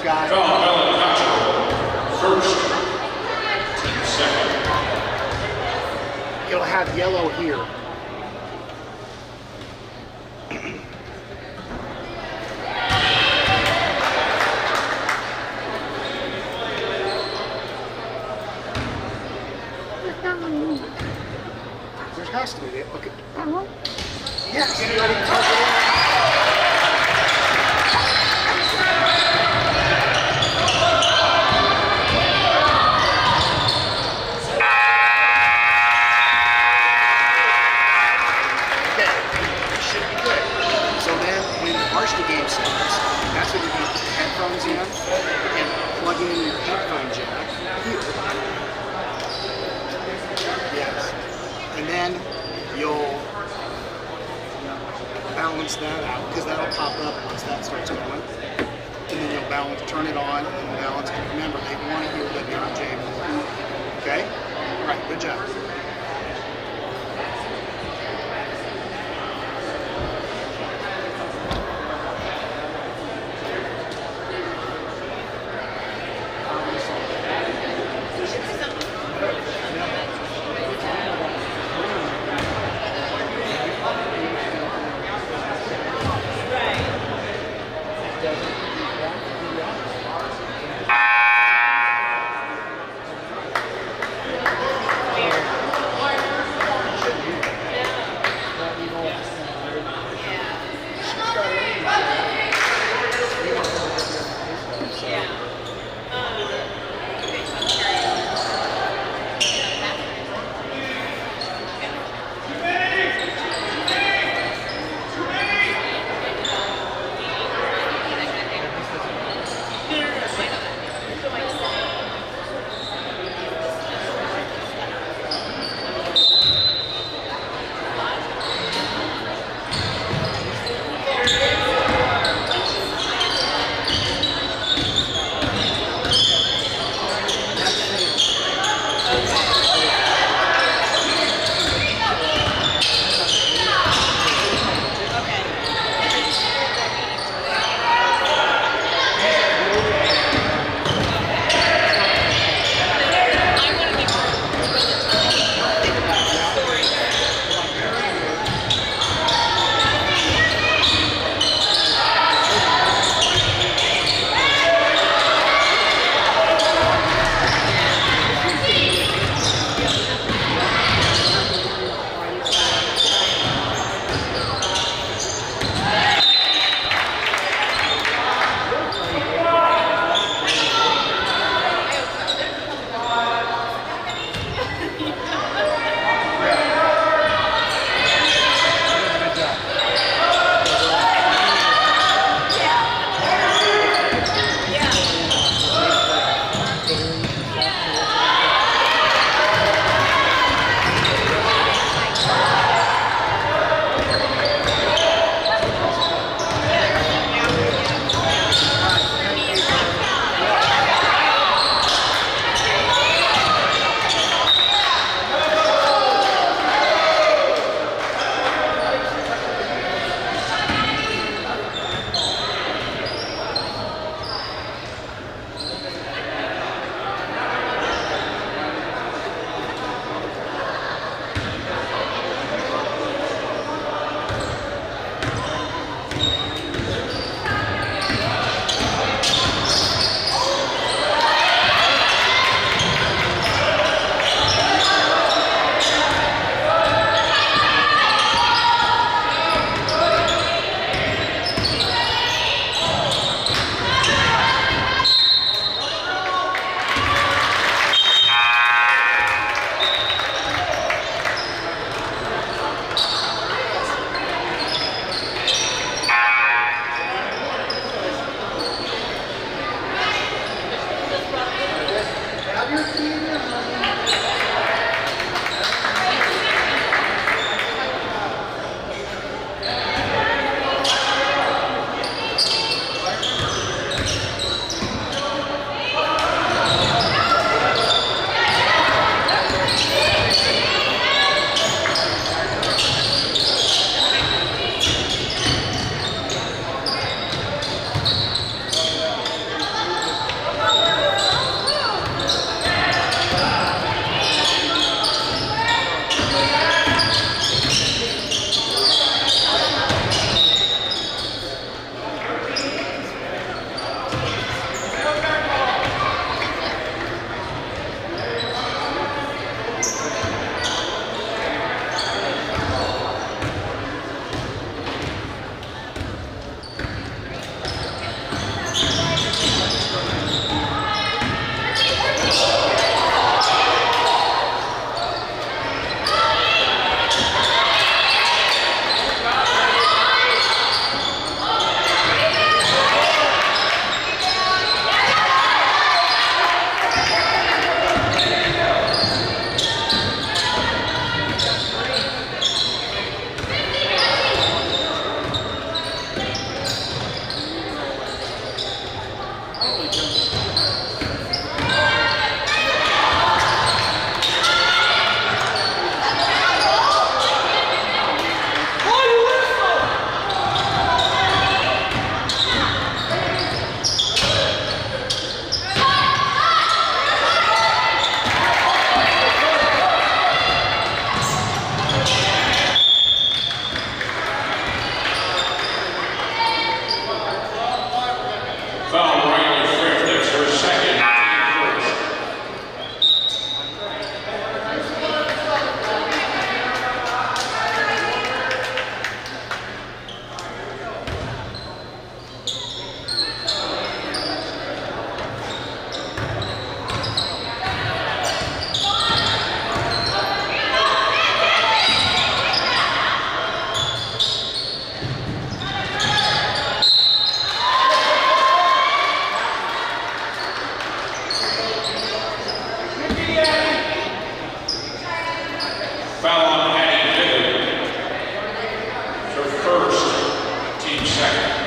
balance guy. First, 10 seconds. It'll have yellow here. There has to be. Okay. Yes. Game starts. That's when you put the headphones in and plug in your headphone jack here. Yes. And then you'll balance that out because that'll pop up once that starts going. And then you'll balance, turn it on and balance. And remember, they want to hear WRJ. Okay? All right, good job. Foul on Patty Bigger. Her first, team second.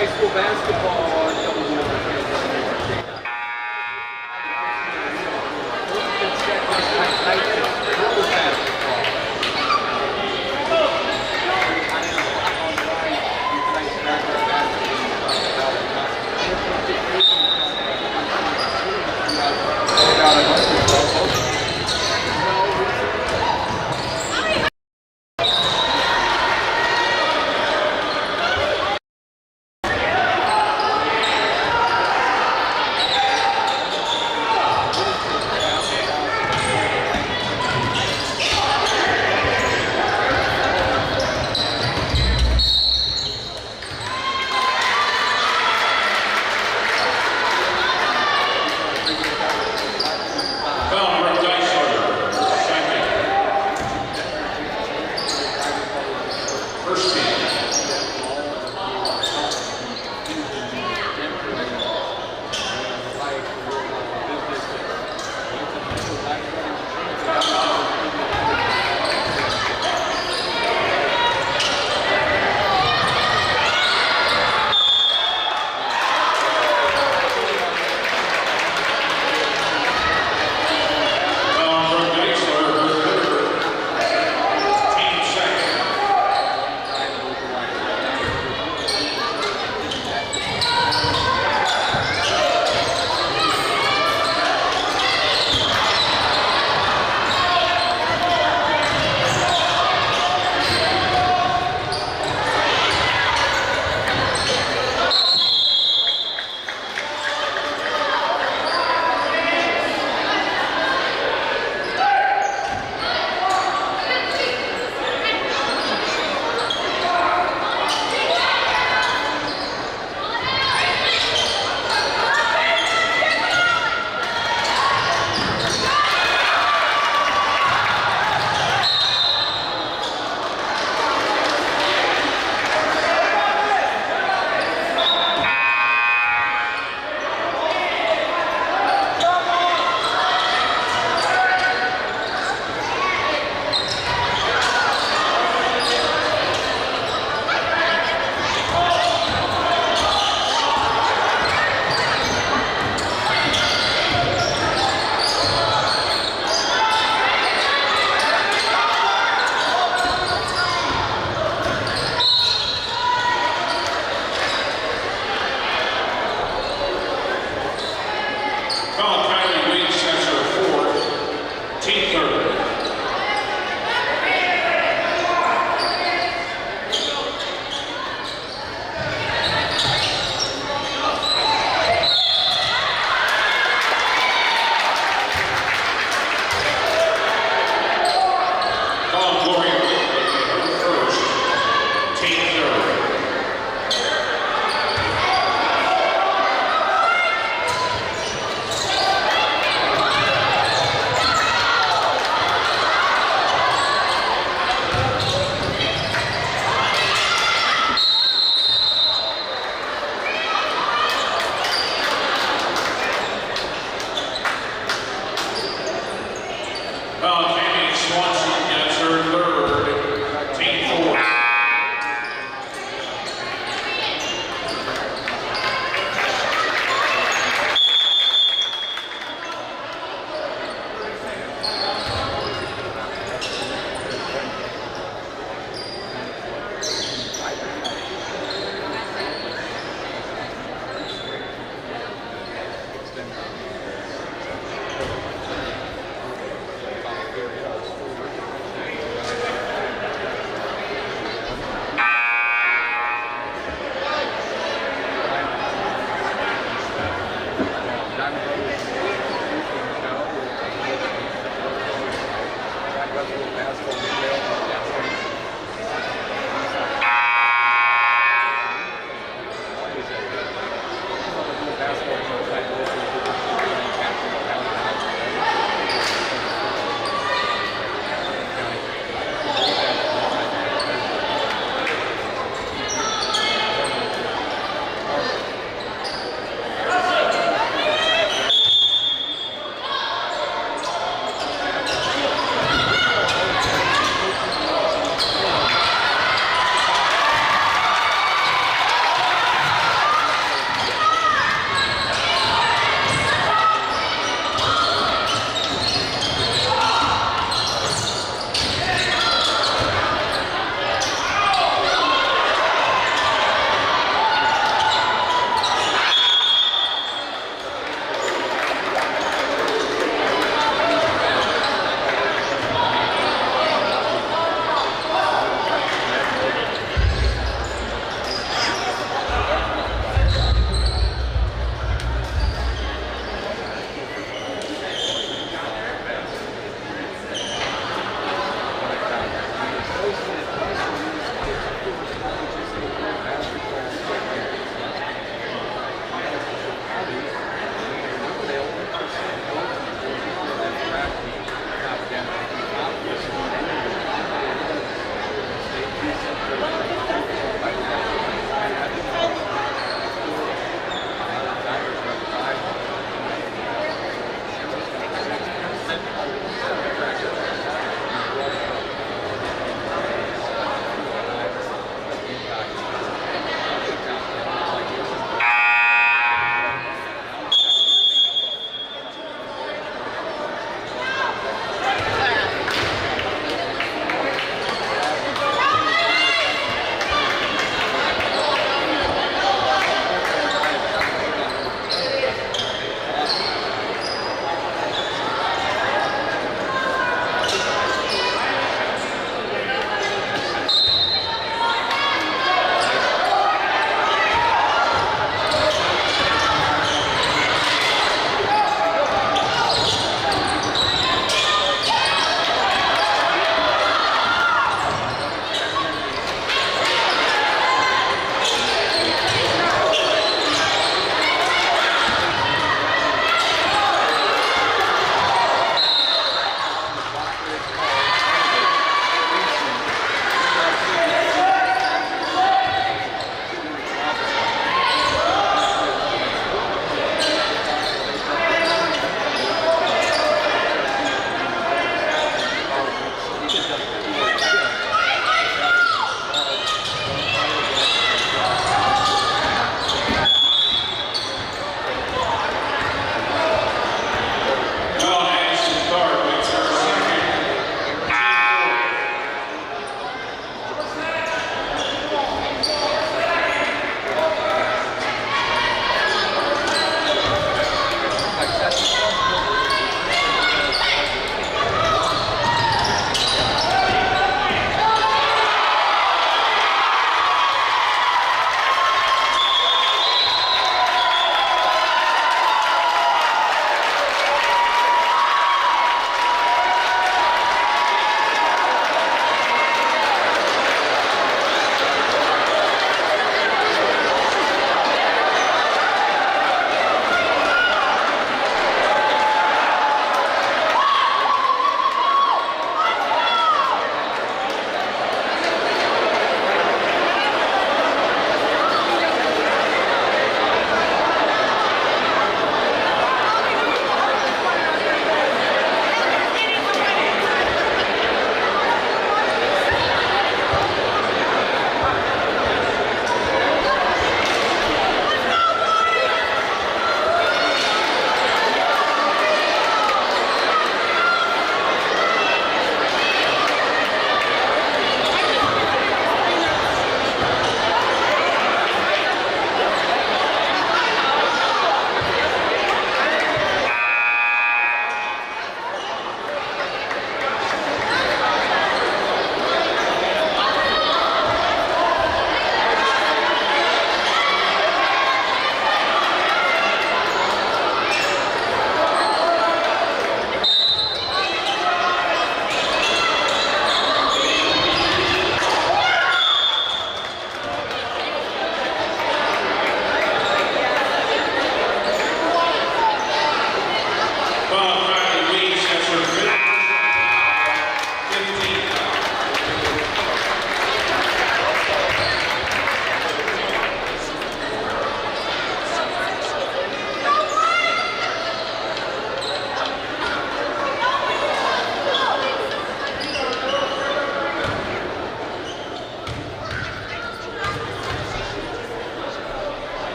high school basketball a couple of years ago.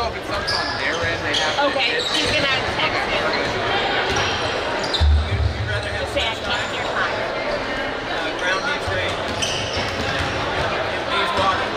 know if it's something on their end they have to Okay, admit. he's gonna text you. Say I can't hear time. Ground needs rain. Needs water.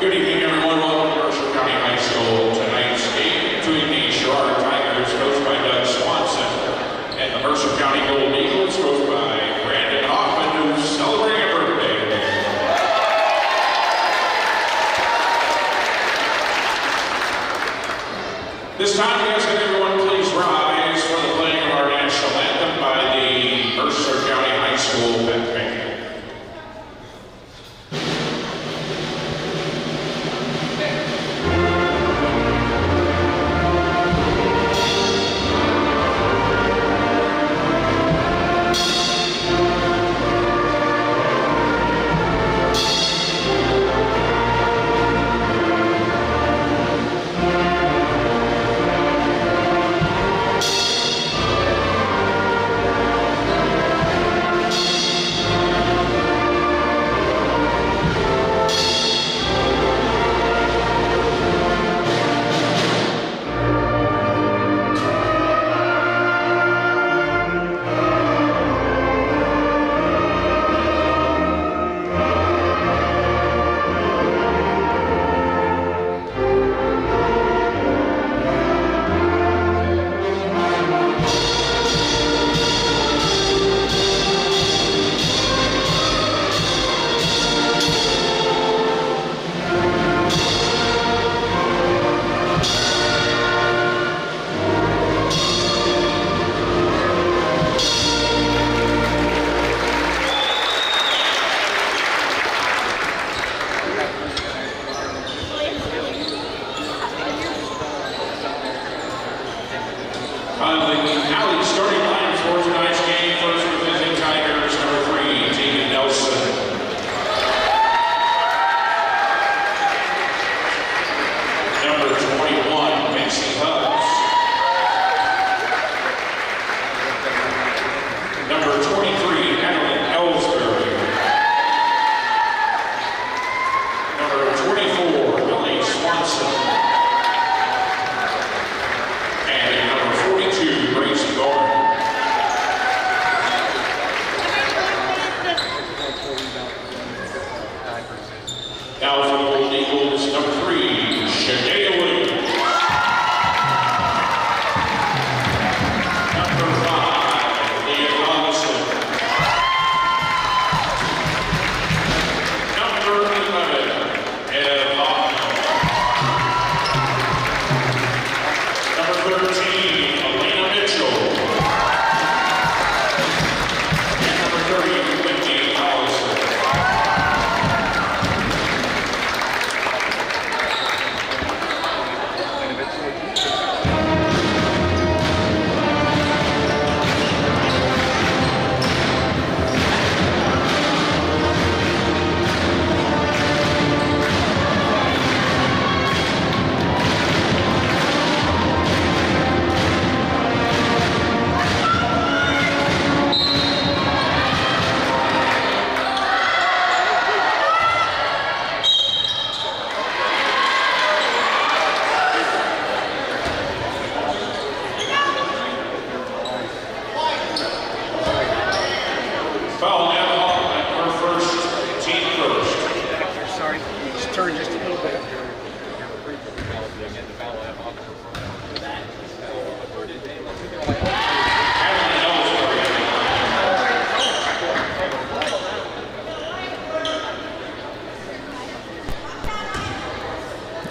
Good evening, everyone. Welcome to Mercer County High School. Tonight's game between the Sherrard Tigers, coached by Doug Swanson, and the Mercer County Golden Eagles, coached by Brandon Hoffman, who's celebrating a birthday today. This time, we ask that everyone please rise for the playing of our national anthem by the Mercer County High School band.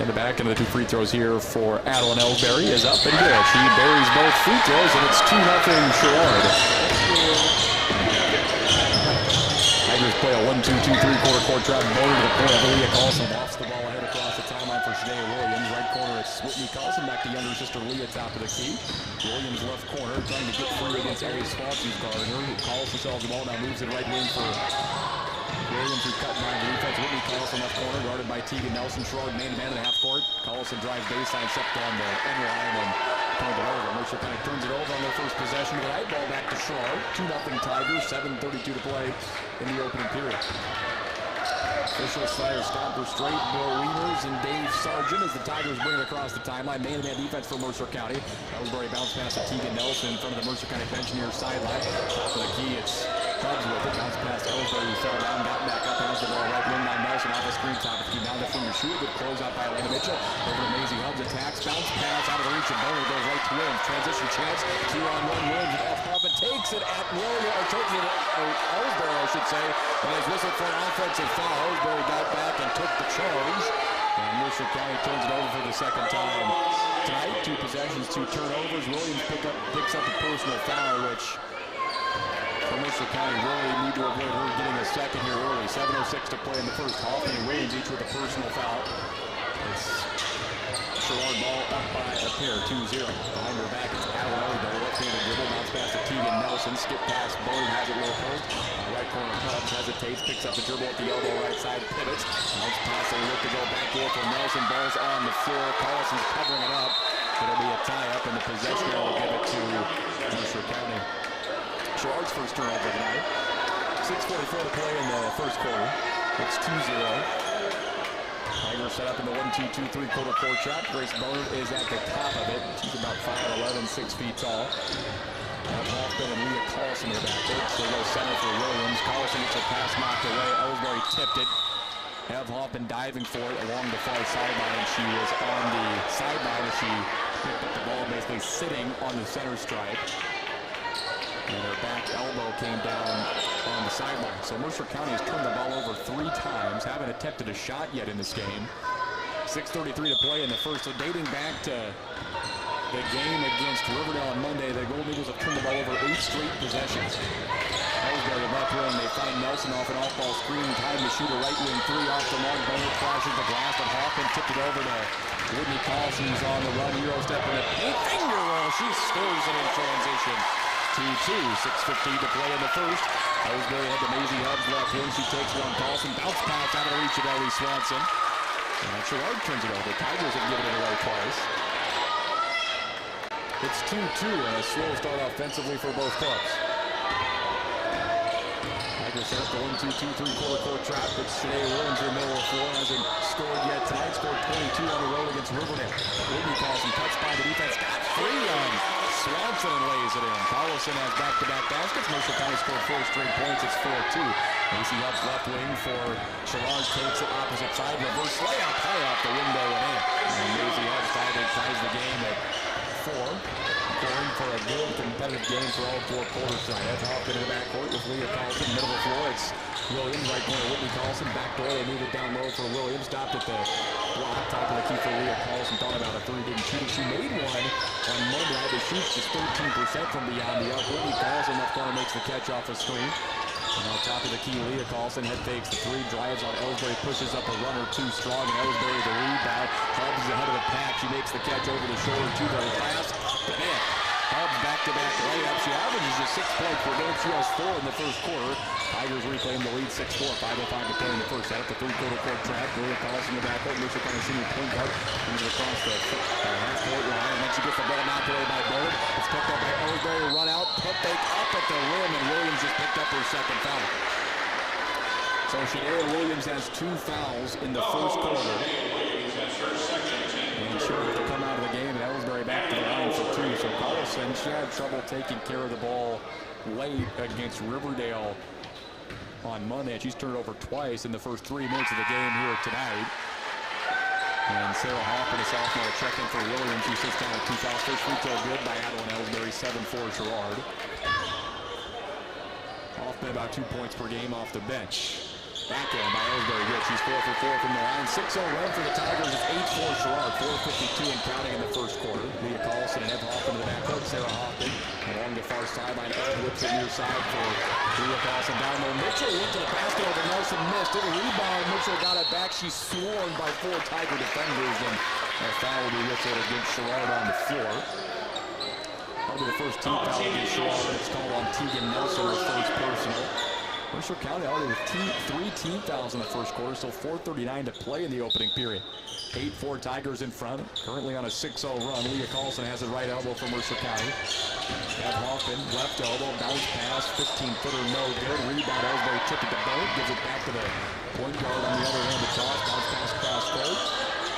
And the back, and the two free throws here for Adeline Ellsbury is up and good. She buries both free throws, and it's 2-0 Sherrard. Tigers play a 1-2-2-3 quarter-court drive, motor to the point. Leah Carlson lofts the ball ahead across the timeline for Shanae Williams. Right corner, it's Whitney Carlson. Back to younger sister Leah, top of the key. Williams left corner, trying to get free against Aries Fox's guard. Carlson sells the ball, now moves it right wing for Williams, who cut behind the defense. Whitney Carlson left corner, guarded by Tegan Nelson. Sherrard man-to-man in the half court. Carlson drives baseline, stepped on the end line and turned it over. Mercer kind of turns it over on their first possession tonight. Ball back to Sherrard. 2-0 Tigers, 7:32 to play in the opening period. Official fire stopper straight. Bill Wieners and Dave Sargent as the Tigers bring it across the timeline. Man-to-man defense for Mercer County. Ellsbury bounce pass to Tegan Nelson in front of the Mercer County bench near sideline. Top of the key, it's Tubbs with it. Bounce past Ellsbury, who fell down, got back up, hands the ball right wing. Now Nelson off the screen, top of the key. Now to from two. A good closeout by Elena Mitchell. Over to Maisie Hubbs. Attacks. Bounce pass out of the reach of Boner. Goes right to Williams. Transition chance. 2-on-1. Williams with Hoffman takes it at Williams. Or takes it at Ellsbury, I should say. And is whistled for an offensive foul. Ellsbury got back and took the charge. And Mercer County turns it over for the second time tonight. 2 possessions, 2 turnovers. Williams picks up a personal foul, which for Mercer County really need to avoid her getting a second here early. 7:06 to play in the first. Hoffman and Williams each with a personal foul. It's Sherrard ball up by a pair, 2-0. Behind her back, it's Adeline. The left-handed dribble, bounce pass to Tegan Nelson. Skip pass, Bowden has it low post. Right corner, Hubbs hesitates, picks up the dribble at the elbow, right side, pivots. Bounce pass, they look to go back here for Nelson. Ball's on the floor. Collison's covering it up. It'll be a tie-up, and the possession will give it to Mercer County. Sherrard's first turnover tonight. 6:44 to play in the first quarter. It's 2-0. Tigers set up in the 1-2-2-3 quarter court trap. Grace Boner is at the top of it. She's about 5'11", 6 feet tall. Hoffman and Leah Carlson in the backcourt. So goes center for Williams. Carlson gets a pass knocked away. Ellsbury tipped it. Ev Hoffman diving for it along the far sideline. She was on the sideline as she picked up the ball, basically sitting on the center stripe. And her back elbow came down on the sideline. So Mercer County has turned the ball over 3 times. Haven't attempted a shot yet in this game. 6:33 to play in the first. So dating back to the game against Riverdale on Monday, the Golden Eagles have turned the ball over 8 straight possessions. Ellsbury left wing. They find Nelson off an off-ball screen. Time to shoot a right wing 3 off the mark. Boner flashes the blast, and Hoffman tipped it over to Whitney Carlson, who's on the run. Euro step in the paint. Finger roll. She scores it in transition. 2-2. 6:15 to play in the first. Ellsbury had to Maisie Hubbs left wing. She takes one. Carlson bounce pass out of the reach of Ellie Swanson. And Sherrard turns it over. Tigers have given it away twice. It's 2-2 and a slow start offensively for both clubs. Tigers set up the 1-2-2-3 quarter court trap. It's Shanae Williams in the middle of the floor. Hasn't scored yet tonight. Scored 22 on the road against Riverdale. Whitney Carlson touched by the defense. Got free on Swanson and lays it in. Carlson has back-to-back baskets. Mercer County scored 4 straight points. It's 4-2. Macy Hubbs left wing for Sherrard. Takes it opposite side. Reverse layup high off the window and in. And Macy Hubbs ties the game at 4. Going for a good competitive game for all 4 quarters tonight. Ev Hoffman in the backcourt with Leah Carlson. Middle of the floor. It's Williams. Right corner Whitney Carlson. Back door. They move it down low for Williams. Stopped at the block. Top of the key for Leah Carlson. Thought about a 3. Didn't shoot it. She made one on Monday. Had to shoot just 13% from beyond the arc. Whitney Carlson left corner makes the catch off a screen. And on top of the key, Leah Carlson head fakes the 3, drives on Ellsbury, pushes up a runner too strong, and Ellsbury the rebound. Hubbs is ahead of the pack. She makes the catch over the shoulder to the glass. But man, Hubbs back-to-back layup. She averages just 6 points per game. She has 4 in the first quarter. Tigers reclaim the lead 6-4. 5:05 to play in the first. Set up the 3-quarter court track. Leah Carlson in the backcourt. Mercer County senior point guard comes across the half-court line. And then she gets the ball knocked away by Bowden. It's picked up by Ellsbury. Run out. Put fake up at the rim. And Williams just picked up her second foul. So Shanae Williams has 2 fouls in the first quarter. And she'll have to come out of the game. And Ellsbury back to the line for 2. So Carlson, she had trouble taking care of the ball late against Riverdale on Monday. She's turned it over twice in the first 3 minutes of the game here tonight. And Sarah Hoffman, a sophomore, checking for Williams, who sits down with 2 fouls. First free throw good by Adeline Ellsbury, 7-4 Sherrard. Hoffman about 2 points per game off the bench. Backhand by Ellsbury good. She's 4 for 4 from the line. 6-0 run for the Tigers. It's 8-4 Sherrard. 4:52 and counting in the first quarter. Leah Carlson and Ev Hoffman to the backcourt. Sarah Hoffman along the far sideline. Ev whips it near side for Leah Carlson. Down low. Mitchell went to the basket over Nelson. Missed it. Rebound. Mitchell got it back. She's swarmed by 4 Tiger defenders. And a foul will be whistled against Sherrard on the floor. Probably the first team foul against Sherrard. It's called on Tegan Nelson, her first personal. Mercer County already with 3 team fouls in the first quarter, so 4:39 to play in the opening period. 8-4 Tigers in front, currently on a 6-0 run. Leah Carlson has a right elbow for Mercer County. Ev Hoffman, left elbow, bounce pass, 15-footer, no good. Rebound, Ellsbury tipped it to Boat, gives it back to the point guard on the other end. The toss, bounce pass, cross court.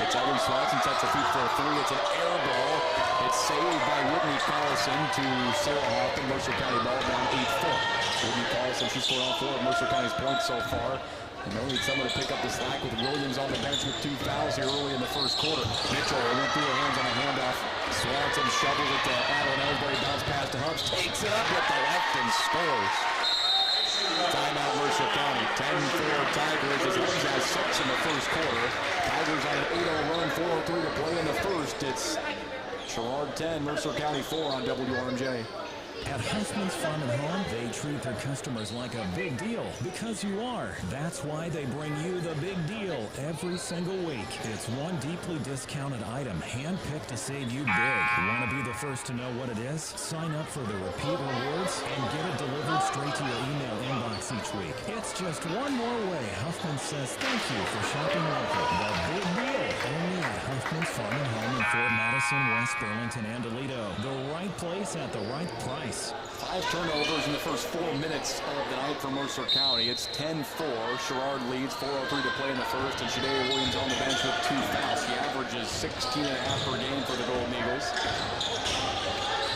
It's Ellie Swanson, sets the feet for a 3. It's an air ball. It's saved by Whitney Carlson to Sarah Hoffman. Mercer County ball down 8-4. Whitney Carlson, she scored all 4 of Mercer County's points so far. And they'll need someone to pick up the slack with Williams on the bench with 2 fouls here early in the first quarter. Mitchell went through her hands on a handoff. Swanson shovels it to Allen Ellsbury, bounce pass to Hubbs, takes it up with the left and scores. Timeout Mercer County, 10-4 Tigers as Hubbs has 6 in the first quarter. Tigers on an 8-0 run, 4:03 to play in the first. It's Sherrard 10, Mercer County 4 on WRMJ. At Huffman's Farm and Home, they treat their customers like a big deal because you are. That's why they bring you the big deal every single week. It's one deeply discounted item, handpicked to save you big. Want to be the first to know what it is? Sign up for the repeat rewards and get it delivered straight to your email inbox each week. It's just one more way Huffman says thank you for shopping local. The big deal, only at Huffman's Farm and Home in Fort Madison, West Burlington, and Toledo. The right place at the right price. 5 turnovers in the first 4 minutes of the night for Mercer County. It's 10-4. Sherrard leads, 4:03 to play in the first, and Shadea Williams on the bench with 2 fouls. He averages 16.5 per game for the Golden Eagles.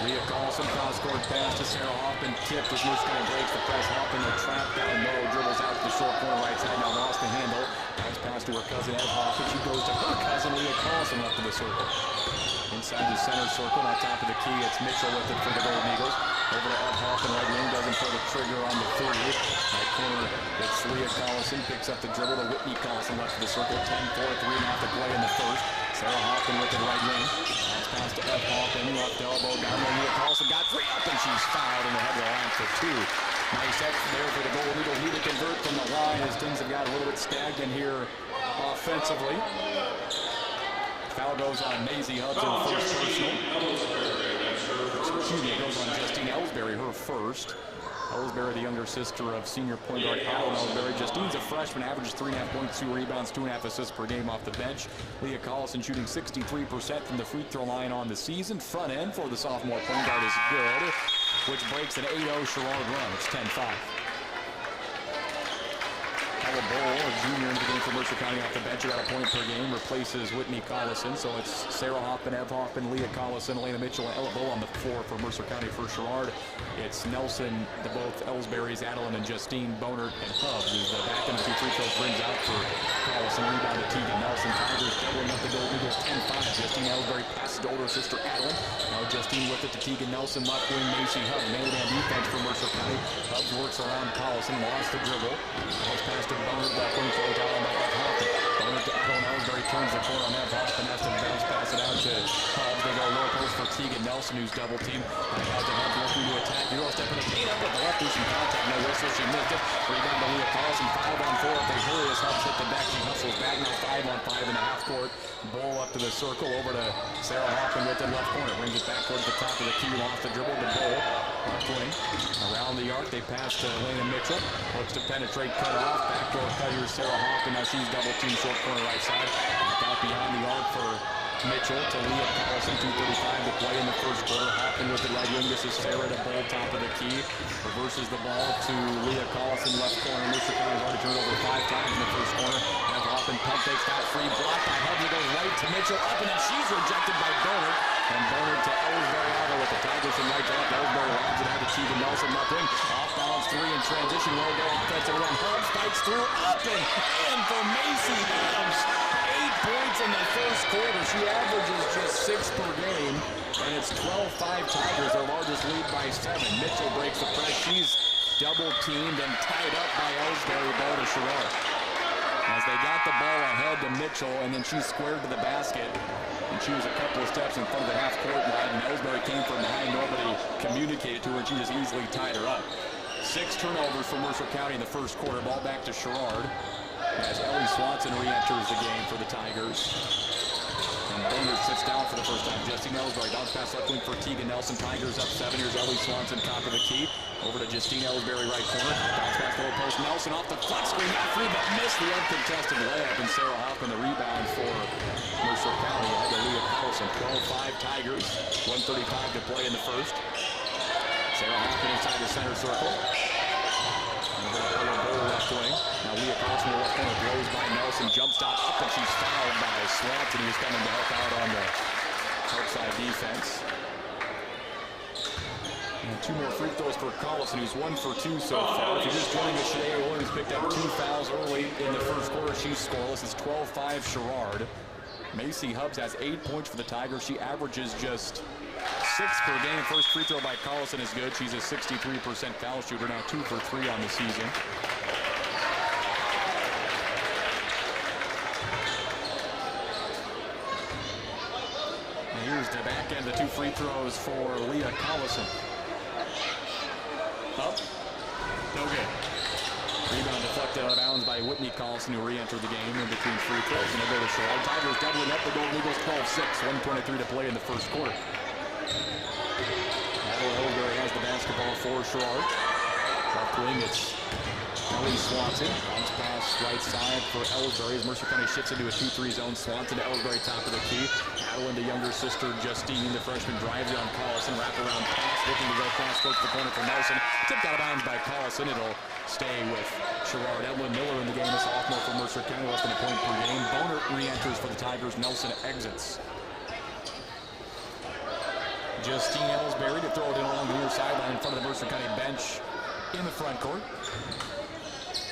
Leah Carlson, cross-court pass to Sarah Hoffman, tipped as Mercer County breaks the press. Hoffman, the trap down low, dribbles out to the short corner right side, now lost the handle. Bounce pass to her cousin Ed Hoffman. She goes to her cousin Leah Carlson left of the circle. Inside the center circle, on top of the key, it's Mitchell with it for the Golden Eagles. Over to Ed Hoffman, right wing, doesn't pull the trigger on the 3. Right corner, it's Leah Collison, picks up the dribble to Whitney Collison left of the circle. 10-4, 3.5 to play in the first. Sarah Hoffman with it right wing. Bounce pass to Ed Hoffman, left elbow, down there, Leah Collison got 3 up, and she's fouled in the head of the line for 2. Nice effort there for the Golden Eagles. Need to convert from the line as things have got a little bit stagnant here offensively. Foul goes on Maisie Hubbs, her first personal. Excuse me, it goes on Justine Ellsbury, her first. Ellsbury, the younger sister of senior point guard Alan Ellsbury. Justine's a freshman, averages 3.5 points, 2 rebounds, 2.5 assists per game off the bench. Leah Collison shooting 63% from the free throw line on the season. Front end for the sophomore point guard is good, which breaks an 8-0 Sherrard run. It's 10-5. Ella Bowl, a junior into the game for Mercer County off the bench, about a point per game, replaces Whitney Collison. So it's Sarah Hoffman, Ev Hoffman, Leah Collison, Elena Mitchell, and Ella Bowl on the floor for Mercer County for Sherrard. It's Nelson, the both Ellsbury's, Adeline and Justine, Bonert, and Hubbs. As the back end of 2 free throws brings out for Collison. Rebound to Tegan Nelson. Tigers doubling up the Golden Eagles 10-5. Justine Ellsbury passes to older sister Adeline. Now Justine with it to Tegan Nelson, left wing Macy Hubbs. Man-to-man defense for Mercer County. Hubbs works around Collison, lost the dribble. Pass pass to Bonert, left wing, throws out on by Ev Hoffman. Bonert to Adeline Ellsbury, turns the corner on Ev Hoffman, has to bounce pass it out to Hubbs. They go low post for Tegan Nelson, who's double teamed. Back out to Hubbs, looking to attack. Euro step in the paint up with the left, do some contact, no whistle, she missed it. Rebound to Leah Carlson, 5-on-4 if they hurry as Hubbs hit the deck. She hustles back, now 5-on-5 in the half court. Ball up to the circle, over to Sarah Hoffman with the left corner. Brings it back towards the top of the key, lost the dribble, the ball. Left wing, around the arc, they pass to Elena Mitchell. Looks to penetrate, cut off. Backdoor cut here, Sarah Hoffman. Now she's double team, short corner right side. Back out beyond the arc for Mitchell to Leah Collison, 2:35 to play in the first quarter. Hoffman with the right wing. This is Sarah to Bowl, top of the key. Reverses the ball to Leah Collison, left corner. Mercer County's already turned over 5 times in the first corner. As Hoffman pump fakes that free, blocked by Hubbs. It goes right to Mitchell, up and then she's rejected by Bonert. And Bonert to Ellsbury out with the Tigers from right to left. Ellsbury lobs it out to Tegan Nelson, left wing. Off balance 3 in transition. Roll down offensive run. Hubbs fights through, up and in for Macy Hubbs. 8 points in the first quarter. She averages just 6 per game, and it's 12-5 Tigers, their largest lead by 7. Mitchell breaks the press. She's double-teamed and tied up by Ellsbury. Ball to Sherrard. As they got the ball ahead to Mitchell, and then she squared to the basket, and she was a couple of steps in front of the half-court line, and Ellsbury came from behind. Nobody communicated to her, and she just easily tied her up. 6 turnovers for Mercer County in the first quarter. Ball back to Sherrard as Ellie Swanson re-enters the game for the Tigers. And Bonert sits down for the first time. Justine Ellsbury, bounce pass left wing for Tegan Nelson. Tigers up 7. Here's Ellie Swanson, top of the key. Over to Justine Ellsbury, right corner. Bounce pass low post. Nelson off the flex screen, not free, but missed the uncontested layup. And Sarah Hoffman, the rebound for Mercer County. Ahead to Leah Collison. 12-5 Tigers. 1:35 to play in the first. Sarah Hoffman inside the center circle. Left wing. Now Leah Collison, left corner, blows by Nelson, jump stop up, and she's fouled by Swanson, who's coming to help out on the outside defense. And 2 more free throws for Collison, who's 1 for 2 so far. If you're just joining us, Shanae Williams picked up 2 fouls early in the first quarter. She's scoreless. It's 12-5 Sherrard. Macy Hubbs has 8 points for the Tigers. She averages just 6 per game. First free throw by Collison is good. She's a 63% foul shooter, now 2 for 3 on the season. And here's the back end, the 2 free throws for Leah Collison. Up, no good. Rebound deflected out of bounds by Whitney Collison, who re-entered the game in between free throws. And they'll go to Sherrard. Tigers doubling up the Golden Eagles 12-6, 1:23 to play in the first quarter. Ellsbury has the basketball for Sherrard. Left wing, it's Ellie Swanson. Bounce pass right side for Ellsbury as Mercer County shifts into a 2-3 zone. Swanson to Ellsbury, top of the key. Madeline to younger sister Justine. The freshman drives on Collison. Wraparound pass, looking to go cross court to the corner for Nelson. Tipped out of bounds by Collison. It'll stay with Sherrard. Evelyn Miller in the game, a sophomore for Mercer County, less than a point per game. Boner re-enters for the Tigers. Nelson exits. Justine Ellsbury to throw it in along the near sideline in front of the Mercer County bench in the front court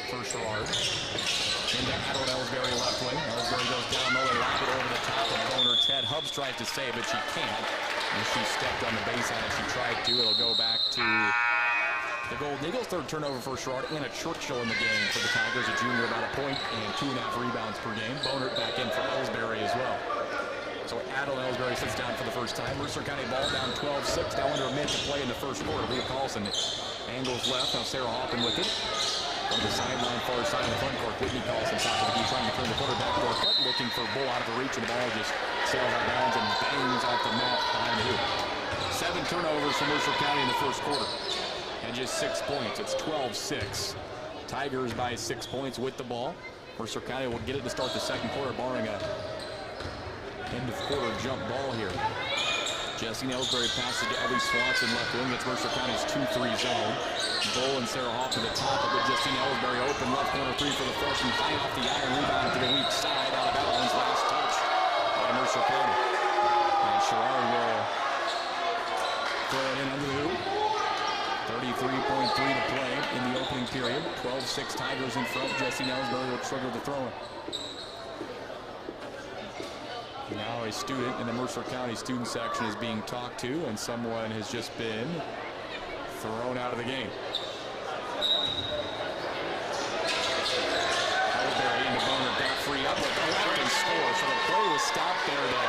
for Sherrard. Into Adeline Ellsbury, left wing. Ellsbury goes down low and lob it over the top of Boner's head. Hubbs tries to save it, she can't. And she stepped on the baseline as she tried to. It'll go back to the Golden Eagles. Third turnover for Sherrard. Anna Churchill in the game for the Tigers, a junior, about a point and 2.5 rebounds per game. Boner back in for Ellsbury as well. So Adeline Ellsbury sits down for the first time. Mercer County ball down 12-6, now under a minute to play in the first quarter. Leah Collison angles left, now Sarah Hoffman with it. On the sideline, far side of the front court, Whitney Collison top of the key, trying to turn the quarterback door cut, looking for Bull out of the reach, and the ball just sails out of bounds and bangs off the mat behind the hoop. 7 turnovers for Mercer County in the first quarter, and just 6 points. It's 12-6. Tigers by 6 points with the ball. Mercer County will get it to start the second quarter, barring a end of quarter jump ball here. Justine Ellsbury passes to Ellie Swanson, left wing. It's Mercer County's 2-3 zone. Bull and Sarah Hoff to the top of it. Justine Ellsbury open, left corner 3 for the freshman. High off the iron, rebound to the weak side. Out of bounds, last touch by Mercer County. And Sherrard will throw it in under the hoop. 33.3 to play in the opening period. 12-6 Tigers in front. Justine Ellsbury will struggle to throw it. Now a student in the Mercer County student section is being talked to, and someone has just been thrown out of the game. Ellsbury into Boner, got free up, but left and score. So the play was stopped there to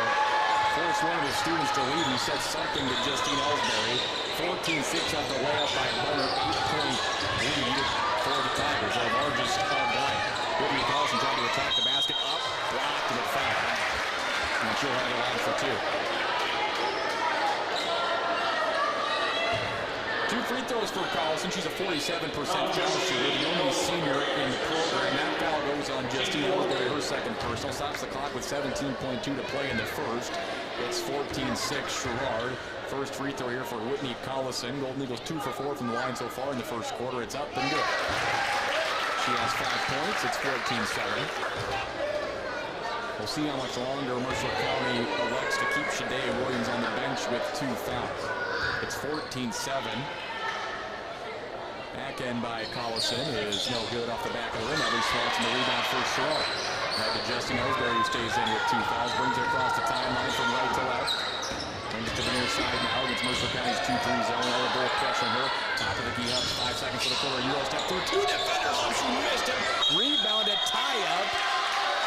force one of the students to leave. He said something to Justine Ellsbury. 14-6 on the layup by Boner, 8-point lead for the Tigers, our largest of the night. Whitney Collison trying to attack the basket, up, blocked, and it fouled. And she'll have the line for 2. 2 free throws for Collison. She's a 47% foul shooter, the only senior in the program. That foul goes on Justine Ellsbury, her second personal. Stops the clock with 17.2 to play in the first. It's 14-6 Sherrard. First free throw here for Whitney Collison. Golden Eagles 2 for 4 from the line so far in the first quarter. It's up and good. She has 5 points. It's 14-7. We'll see how much longer Mercer County elects to keep Shanae Williams on the bench with 2 fouls. It's 14-7. Back end by Collison is no good off the back of the rim. Ellie Swanson the rebound for Sherrard. Back to Justine Ellsbury, who stays in with 2 fouls. Brings it across the timeline from right to left. Brings it to the near side now against Mercer County's 2-3 zone. All the ball pressuring her. Top of the key up. 5 seconds for the quarter. Euro step through. 2 defenders. Oh, she missed him. Rebounded, tie up.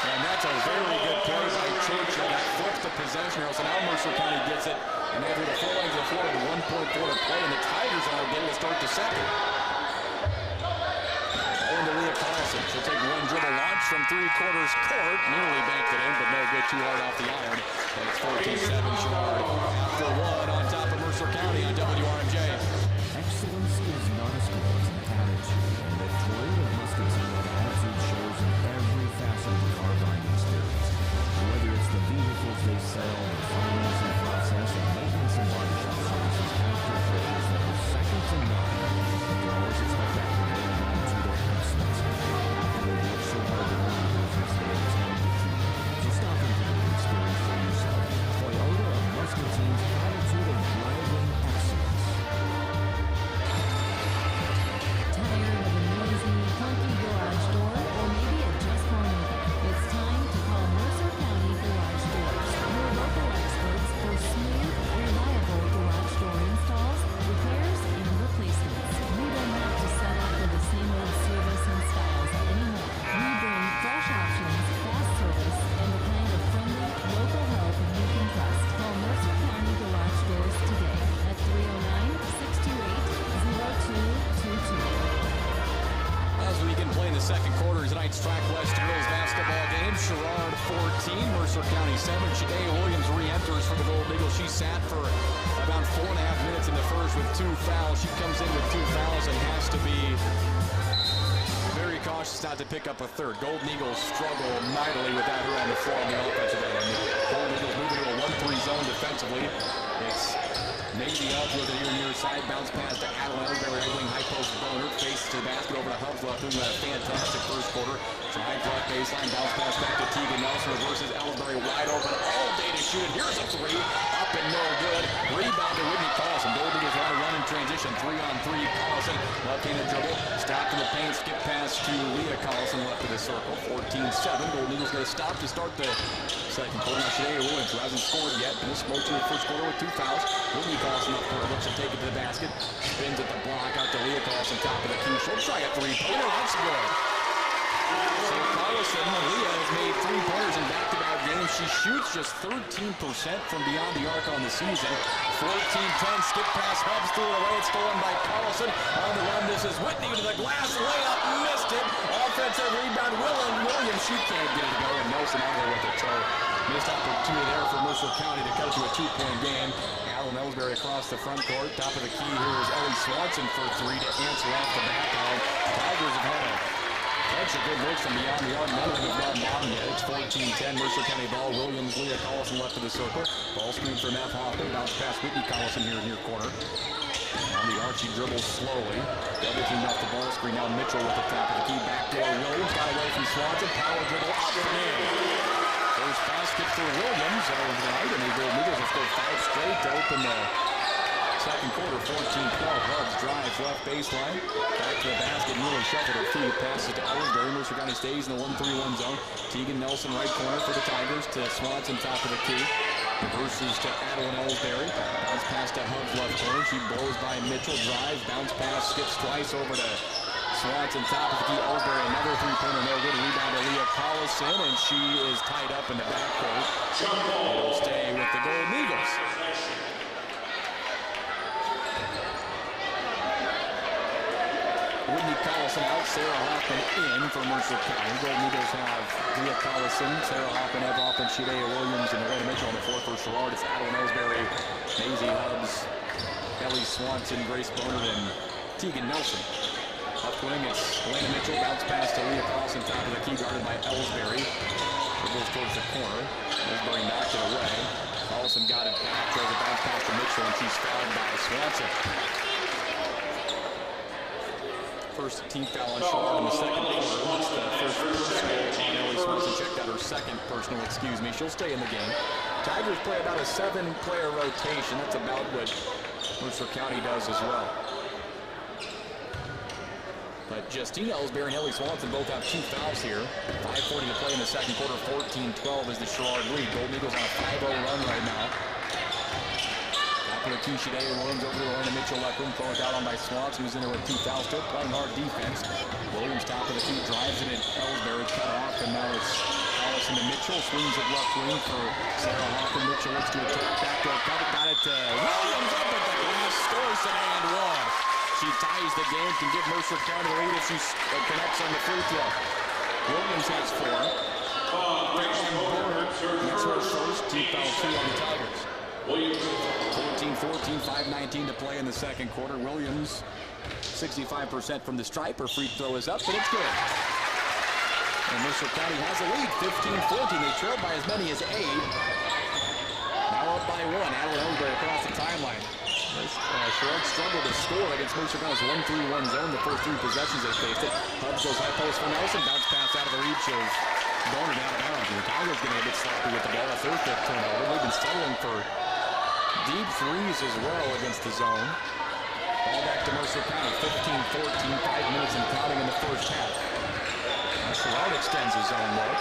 And that's a very good play by Churchill. That flips the possession. So now Mercer County gets it. And over the 4 lanes of the floor with 1.4 to play. And the Tigers are able to start the second. Into Leah Collison. She'll take one dribble launch from 3/4 court. Nearly banked it in, but no good. Too hard off the iron. And it's 14-7 Sherrard. After 1 on top of Mercer County on WRMJ. Excellence is not a sport, it's an attitude. And the Toyota Muscatine attitude shows in every facet of the car buying experience. Whether it's the vehicles they sell, the financing process, or maintenance and body shop services after purchase that are second to none, you can always expect that from their attitude of excellence. After they've worked so hard to run the business, they intend to keep it. So stop into the experience for yourself. Toyota of Muscatine's attitude of driving excellence. Mercer County 7. Shadea Williams re-enters for the Gold Eagles. She sat for about 4.5 minutes in the first with 2 fouls. She comes in with 2 fouls and has to be very cautious not to pick up a third. Golden Eagles struggle mightily without her on the floor on the offensive end. Golden Eagles moving to a 1-3 zone defensively. It's Navy up with it here near side. Bounce pass to Adeline Ellsbury. Wing high post Boner. Face to the basket over to Hubs left. Who had a fantastic first quarter. Drive left baseline. Bounce pass back to Tegan Nelson. Reverses Ellsbury wide open all day to shoot. Here's a 3. Up and no good. Rebound to Whitney Carlson. Golden Eagles want to run in transition. 3-on-3. Carlson. Left-handed dribble. Stop to the paint. Skip pass to Leah Carlson. Left of the circle. 14-7. Golden Eagles going to stop to start the second quarter. Now Shadea Williams, who hasn't scored yet, but this smoke to the first quarter with 2 fouls. Whitney Carlson up court, looks to take it to the basket. Spins at the block, out to Leah Carlson, top of the key. She'll try a 3-pointer. That's good. So Carlson, Leah has made 3-pointers in back-to-back games. She shoots just 13% from beyond the arc on the season. 14-10, skip pass, Hubs threw it away. It's stolen by Carlson. On the run, this is Whitney to the glass. Layup, missed it. Offensive rebound, Williams. She can't get it to go, and Nelson out there with it. So missed opportunity there for Mercer County to cut to a 2-point game. Alan Ellsbury across the front court. Top of the key here is Ellie Swanson for 3 to answer off the back line. Tigers have had a bunch of good looks from beyond the arc. None of them have gone down yet. It's 14-10. Mercer County ball. Williams, Leah Carlson left of the circle. Ball screen for Neff Hoffman. Bounce past Whitney Carlson here near corner. On the arch, he dribbles slowly. Double team off the ball screen. Now Mitchell with the top of the key. Backdoor Williams. Got away from Swanson. Power dribble up and in. First basket for Williams overnight, and the Golden Eagles have scored 5 straight to open the second quarter. 14-12. Hubs drives left baseline. Back to the basket. Nearly shuffled her feet. Passes to Ellsbury. Mercer County stays in the 1-3-1 zone. Tegan Nelson right corner for the Tigers to Swanson top of the key. Reverses to Adeline Ellsbury. Bounce pass to Hubs left corner. She blows by Mitchell. Drives. Bounce pass. Skips twice over to Swanson top of the key. Ellsbury another 3-pointer. No good. Rebound to Leah Carlson, and she is tied up in the backcourt. It'll stay with the Golden Eagles. Whitney Carlson out, Sarah Hoffman in for Mercer County. Golden Eagles have Leah Carlson, Sarah Hoffman, Ev Hoffman, Shadea Williams, and Elena Mitchell on the floor for Sherrard. It's Adeline Ellsbury, Maisie Hubs, Ellie Swanson, Grace Boner, and Tegan Nelson. Up wing, it's Elena Mitchell, bounce pass to Leah Carlson, top of the key, guarded by Ellsbury. It goes towards the corner. Ellsbury knocked it away. Carlson got it back, throws a bounce pass to Mitchell, and she's fouled by Swanson. First team foul on Sherrard in the second quarter. It's the first personal on Ellie Swanson. Checked out her second personal, excuse me. She'll stay in the game. Tigers play about a 7-player rotation. That's about what Mercer County does as well. But Justina Ellsbury and Ellie Swanson both have 2 fouls here. 5:40 to play in the second quarter. 14-12 is the Sherrard lead. Golden Eagles on a 5-0 run right now. Top of the key, Shadea Williams over to Elena Mitchell. Left room, thrown out on by Swanson, who's in there with 2 fouls. Still playing hard defense. Williams top of the key, drives it in. Ellsbury cut off, and now it's Carlson to Mitchell. Swings it left wing for Sarah Hoffman. Mitchell looks to attack. Backdoor cut. Got it to Williams up at the glass. Scores an and 1. She ties the game, can give Mercer County the lead if she connects on the free throw. Williams has 4. That's her first. Team foul 2 on the Tigers. 14-14, 5:19 to play in the second quarter. Williams, 65% from the stripe. Her free throw is up, but it's good. And Mercer County has a lead, 15-14. They trailed by as many as 8. Now up by 1. Adeline Ellsbury across the timeline. Sherrard struggled to score against Mercer County's 1-3-1 zone. The first 3 possessions they faced it. Hubs goes high post for Nelson. Bounce pass out of the reach of Boner down of bounds. The Tigers going to get a bit sloppy with the ball. That's their 5th turnover. They've been settling for deep threes as well against the zone. Ball back to Mercer County. 15-14, 5 minutes and counting in the first half. Sherrard extends his zone look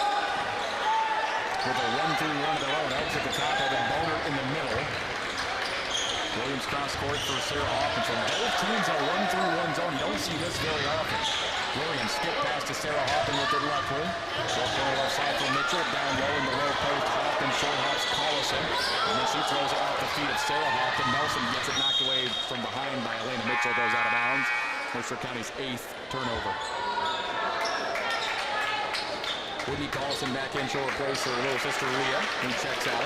with a 1-3 run of their own. Helps at the top of it. Boner in the middle. Williams cross court for Sarah Hoffman. So both teams are 1-3-1 zone. You don't see this very often. Williams skip pass to Sarah Hoffman with the left wing. Short corner left side for Mitchell. Down low in the low post. Hoffman short hops Collison. And then she throws it off the feet of Sarah Hoffman. Nelson gets it knocked away from behind by Elena Mitchell. Goes out of bounds. Mercer County's 8th turnover. Whitney Carlson back in, she'll replace her little sister Leah, who checks out.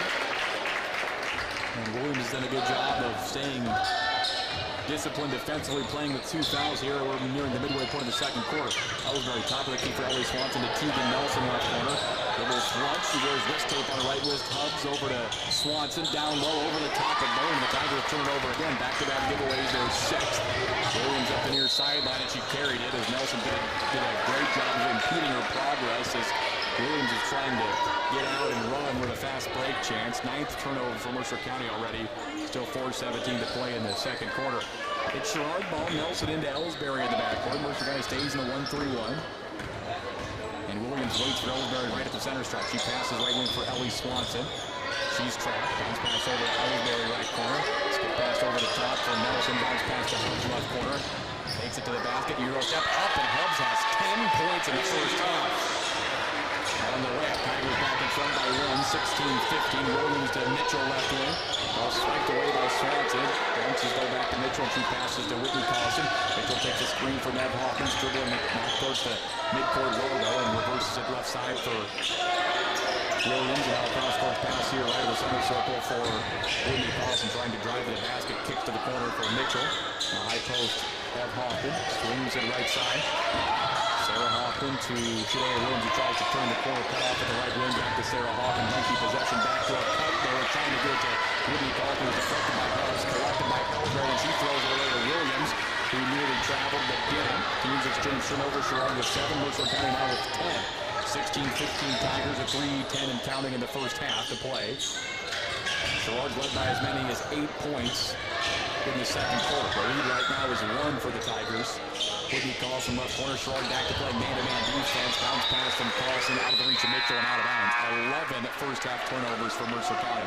And Williams has done a good job of staying disciplined defensively, playing with 2 fouls here. We're nearing the midway point of the second quarter. Ellsbury top of the key for Ellie Swanson to Tegan Nelson left corner. Little slump, she wears wrist tape on the right wrist, hubs over to Swanson, down low over the top of Bone. The Tigers turn it over again. Back-to-back giveaways, their 6th. Williams up the near sideline, and she carried it as Nelson did a great job of impeding her progress as Williams is trying to get out and run with a fast break chance. 9th turnover for Mercer County already. Still 4:17 to play in the second quarter. It's Sherrard ball, Nelson into Ellsbury in the backcourt. Mercer County stays in the 1-3-1. And Williams waits for Ellsbury right at the center stripe. She passes right wing for Ellie Swanson. She's trapped. Bounce pass over to Ellsbury right corner. Skip pass over the top for Nelson. Bounce pass to Hubbs left corner. Takes it to the basket. Euro step up, and Hubbs has 10 points in the first half. On the way, Tigers back in front by 1, 16-15. Williams to Mitchell left wing. Ball swiped away by Swanson. Bounces go back to Mitchell, and she passes to Whitney Carlson. Mitchell takes a screen from Ev Hoffman's dribbling back towards the midcourt logo and reverses it left side for Williams. And now a cross-court pass here right of the center circle for Whitney Carlson, trying to drive to the basket. Kicks to the corner for Mitchell. A high post, Ev Hoffman swings it right side. Sarah Hoffman to Shanae Williams, who tries to turn the corner, cut off at the right wing, back to Sarah Hoffman. Monkey possession, back to a cut. They were trying to get it to Whitney Carlson, who's deflected by Hubbs, collected by Ellsbury, and she throws it away to Williams, who nearly traveled but didn't. Teams exchange turnover. Sherrard with 7, Mercer County now with 10. 16-15 Tigers at 3-10 and counting in the first half to play. Sherrard's led by as many as 8 points in the second quarter. The lead right now is 1 for the Tigers. Whitney Carlson left corner. Sherrard back to play man-to-man defense. Bounce pass from Carlson out of the reach of Mitchell and out of bounds. 11 first half turnovers for Mercer County.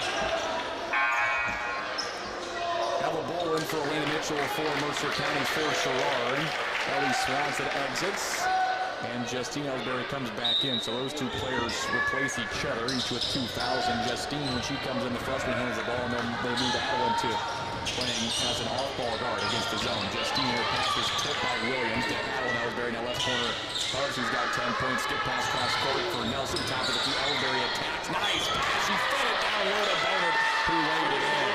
Now the ball in for Elena Mitchell for Mercer County for Sherrard. Ellie Swanson exits. And Justine Ellsbury comes back in. So those two players replace each other, each with 2 fouls. And Justine, when she comes in, the freshman hands the ball, and then they move Adeline to playing as an off-ball guard against the zone. Justine, her pass was tipped by Williams to Adeline Ellsbury. Now left corner, Hubbs, who's got 10 points. Skip pass cross court for Nelson. Top of the key, Ellsbury attacks. Nice pass. She fed it down low to Bonard, who laid it in.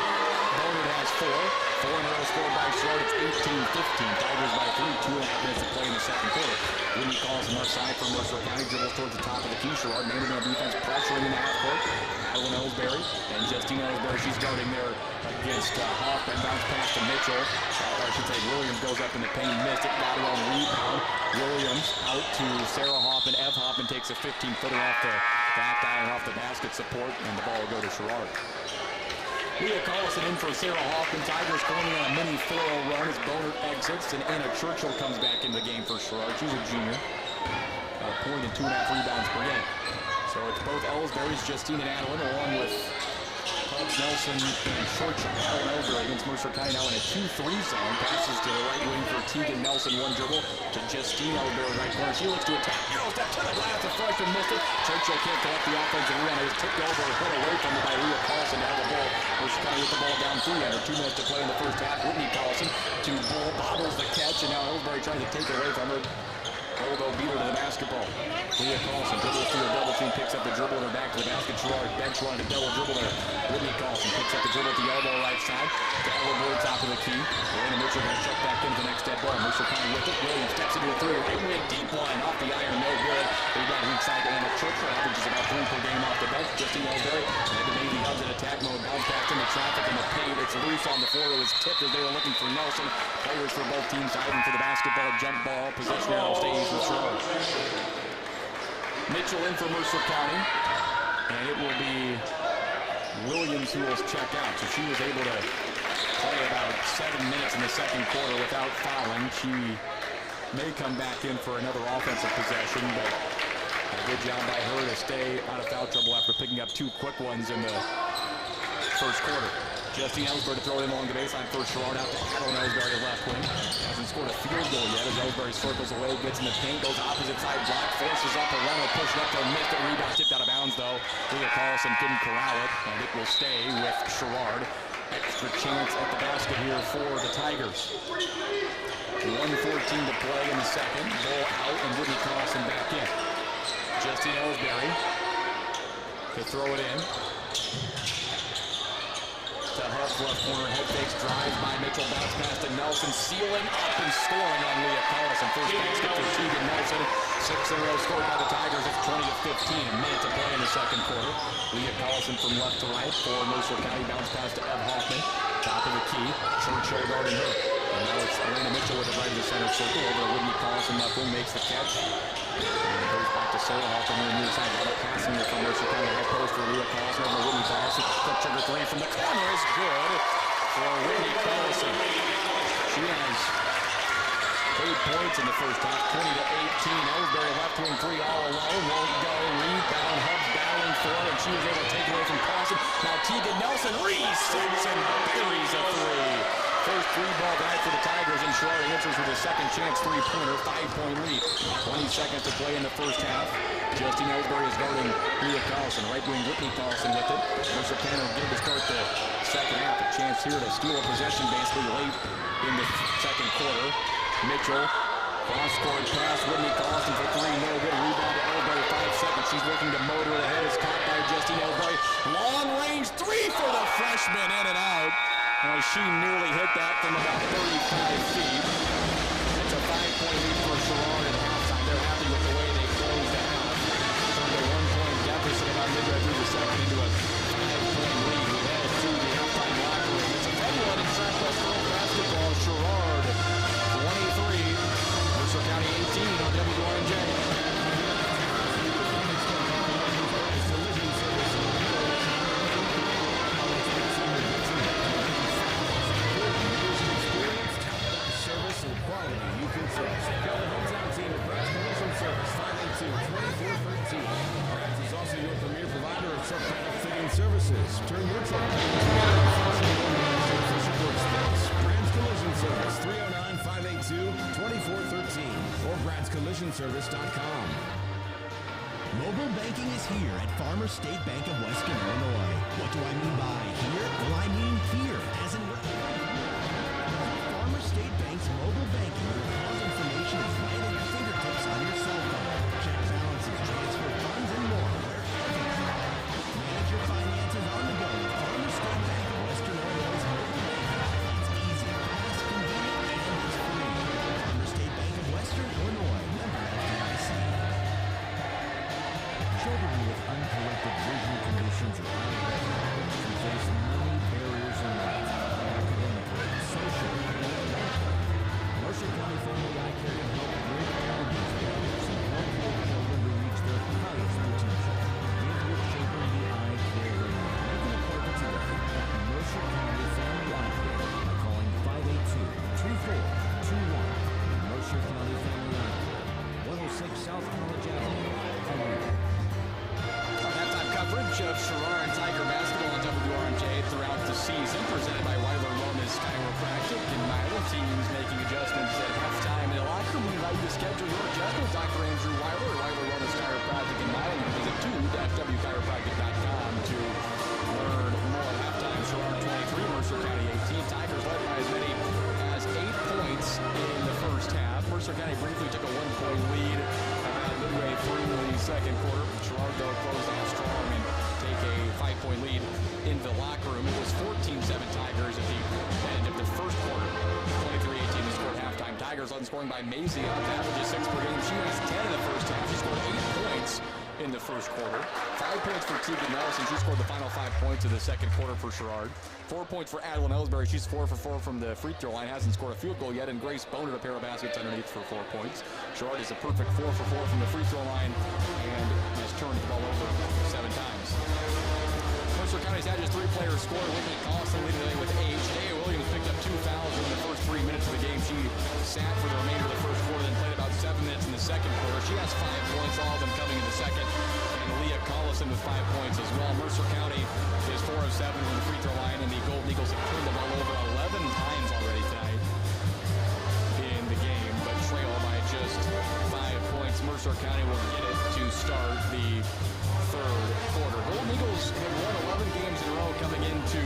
Bonard has 4. 4 in a row scored by Sherrard. It's 18-15. Tigers by 3. 2.5 minutes to play in the second quarter. Whitney Carlson left side for Mercer County. Dribbles towards the top of the key. Sherrard man-to-man defense, pressuring in the half court. Adeline Ellsbury and Justine Ellsbury. She's guarding there against Hoffman. Bounce pass to Mitchell. I should say Williams goes up in the paint. Missed it. Got her on rebound. Williams out to Sarah Hoffman. Ev Hoffman takes a 15-footer off the back iron, off the basket support, and the ball will go to Sherrard. Leah Carlson in for Sarah Hoffman. Tigers going on a mini 4-0 run as Bonard exits, and Anna Churchill comes back in the game for Sherrard. She's a junior. A point and 2.5 rebounds per game. So it's both Ellsbury's, Justine and Adeline, along with Hubbs, Nelson, and Churchill. Adeline Ellsbury against Mercer County now in a 2-3 zone. Passes to the right wing for Tegan Nelson. One dribble to Justine Ellsbury right corner. She looks to attack. Euro step to the glass. The freshman missed it. Churchill can't collect the offensive rebound. It was tipped over and put away from her by Leah Carlson to have the ball. Mercer County with the ball down 3 under 2 minutes to play in the first half. Whitney Carlson to Bull, bobbles the catch, and now Ellsbury trying to take it away from her. Bull beat her to the basketball. Leah Carlson dribbles through a double team, picks up the dribble, and her back to the basket. Sherrard bench one to double dribble there. Whitney Carlson picks up the dribble at the elbow right side to Ellsbury, top of the key. Elena Mitchell going to check back into the next dead ball. Mercer County with it. Williams steps into a 3. Right wing, deep line off the iron, no good. They got weak side to Anna Churchill, averages about 3 per game off the bench. Justine Ellsbury and the Navy Hubbs in attack mode. Bounce back into traffic in the paint. It's loose on the floor. It was tipped as they were looking for Nelson. Players for both teams diving for the basketball. Jump ball. Possession now stays with Sherrard. Mitchell in for Mercer County, and it will be Williams who will check out. So she was able to play about 7 minutes in the second quarter without fouling. She may come back in for another offensive possession, but a good job by her to stay out of foul trouble after picking up 2 quick ones in the first quarter. Justine Ellsbury to throw it in along the baseline for Sherrard, out to Adeline Ellsbury left wing. Hasn't scored a field goal yet as Ellsbury circles away, gets in the paint, goes opposite side block, forces up a runner, pushed up there, missed it, rebound, tipped out of bounds though. Leah Carlson couldn't corral it, and it will stay with Sherrard. Extra chance at the basket here for the Tigers. 1:14 to play in the second. Ball out, and Whitney Carlson back in. Justine Ellsbury to throw it in. To Huff, left corner, head fakes, drives by Mitchell, bounce pass to Nelson, sealing up and scoring on Leah Collison. First basket for Tegan Nelson. 6 in a row scored by the Tigers. It's 20-15. A minute to play in the second quarter. Leah Collison from left to right for Mercer County. Bounce pass to Ev Hoffman. Top of the key. Churchill guarding her. And now it's Elena Mitchell with it right in the center circle. Over to Whitney Collison. Left wing makes the catch. And it goes back to Sarah Hoffman on the near side. A lot of passing here from Mercer County. High post for Leah Collison. Over to Whitney Collison. Quick trigger three from the corner is good for Whitney Collison. She has 8 points in the first half, 20-18. Ellsbury left wing three all alone, won't go. Rebound, Hubbs battling for it, and she was able to take away from Collison. Now Tegan Nelson resets and buries a three. First three-ball drive for the Tigers, and Sherrard answers with a second chance three-pointer, 5-point lead. 20 seconds to play in the first half. Justine Ellsbury is guarding Leah Collison. Right wing Whitney Collison with it. Mercer County good to start the second half. A chance here to steal a possession basically late in the second quarter. Mitchell, cross-court pass, Whitney Collison for three, no good. Rebound to Ellsbury, 5 seconds. She's looking to motor ahead. It's caught by Justine Ellsbury. Long range three for the freshman, in and out. She nearly hit that from about 35 feet. It's a 5-point lead for Sherrard at halftime. They're happy with the way they closed the half. Turned a 1-point deficit about midway through the second into a 5-point lead. We head to the halftime locker room. It's a fun one in Southwest Girls Basketball. Sherrard 23, Mercer County 18 on WRNJ. Services. Turn your truck Brad's Collision Service, 309-582-2413 or Brad'sCollisionService.com. Mobile banking is here at Farmers State Bank of Western Illinois. What do I mean by here? Well, I mean here, as in Farmers State Bank's mobile banking with cause information is right at your fingertips on your cell phone. Check balances, transfer funds, and more. Your finances on the go with Farmers State Bank of Western Illinois' mobile banking. It's easy, fast, convenient, and it's free. Farmers State Bank of Western Illinois, member FDIC. Children with uncorrected vision conditions or eye problems can face many barriers in life, academically, socially, and emotionally. Mercer County Family Eye Care can help break down these barriers and help your children to reach their highest potential. Give your children the eye care they need. Make an appointment today at Mercer County Family Eye Care by calling 582-2421. Mercer County Family Eye Care, 106 South College Avenue, Illinois. Halftime coverage of Sherrard and Tiger basketball on WRNJ throughout the season, presented by Weiler Wellness Chiropractic and Milo. Teams making adjustments at halftime in the locker room. We invite you to schedule your adjustment. Dr. Andrew Weiler, Weiler Wellness Chiropractic and Milo. You can visit www.chiropractic.com to learn more. At halftime, Sherrard 23, Mercer County 18. Tigers led by as many as 8 points in the first half. Mercer County briefly took a 1-point lead about midway through the second quarter. Sherrard, though, closed out strong and take a 5-point lead in the locker room. It was 14-7 Tigers at the end of the first quarter. 23-18 to score at halftime. Tigers led in scoring by Maisie, up averages 6 per game. She has 10 in the first half. She scored 8 points in the first quarter. 5 points for Tegan Nelson. She scored the final 5 points of the second quarter for Sherrard. 4 points for Adeline Ellsbury. She's 4 for 4 from the free throw line. Hasn't scored a field goal yet. And Grace Boner a pair of baskets underneath for 4 points. Sherrard is a perfect 4 for 4 from the free throw line and has turned the ball over 7 times. Mercer County's had just 3 players score. Whitney Collison leading the way with 8. Jay Williams picked up 2 fouls in the first 3 minutes of the game. She sat for the remainder of the first quarter, then played about 7 minutes in the second quarter. She has 5 points, all of them coming in the second. And Leah Collison with 5 points as well. Mercer County is 4 of 7 from the free throw line, and the Golden Eagles have turned the ball over 11 times already tonight in the game, but trail by just 5 points. Mercer County will get it to start the third quarter. Golden Eagles have won 11 games in a row coming into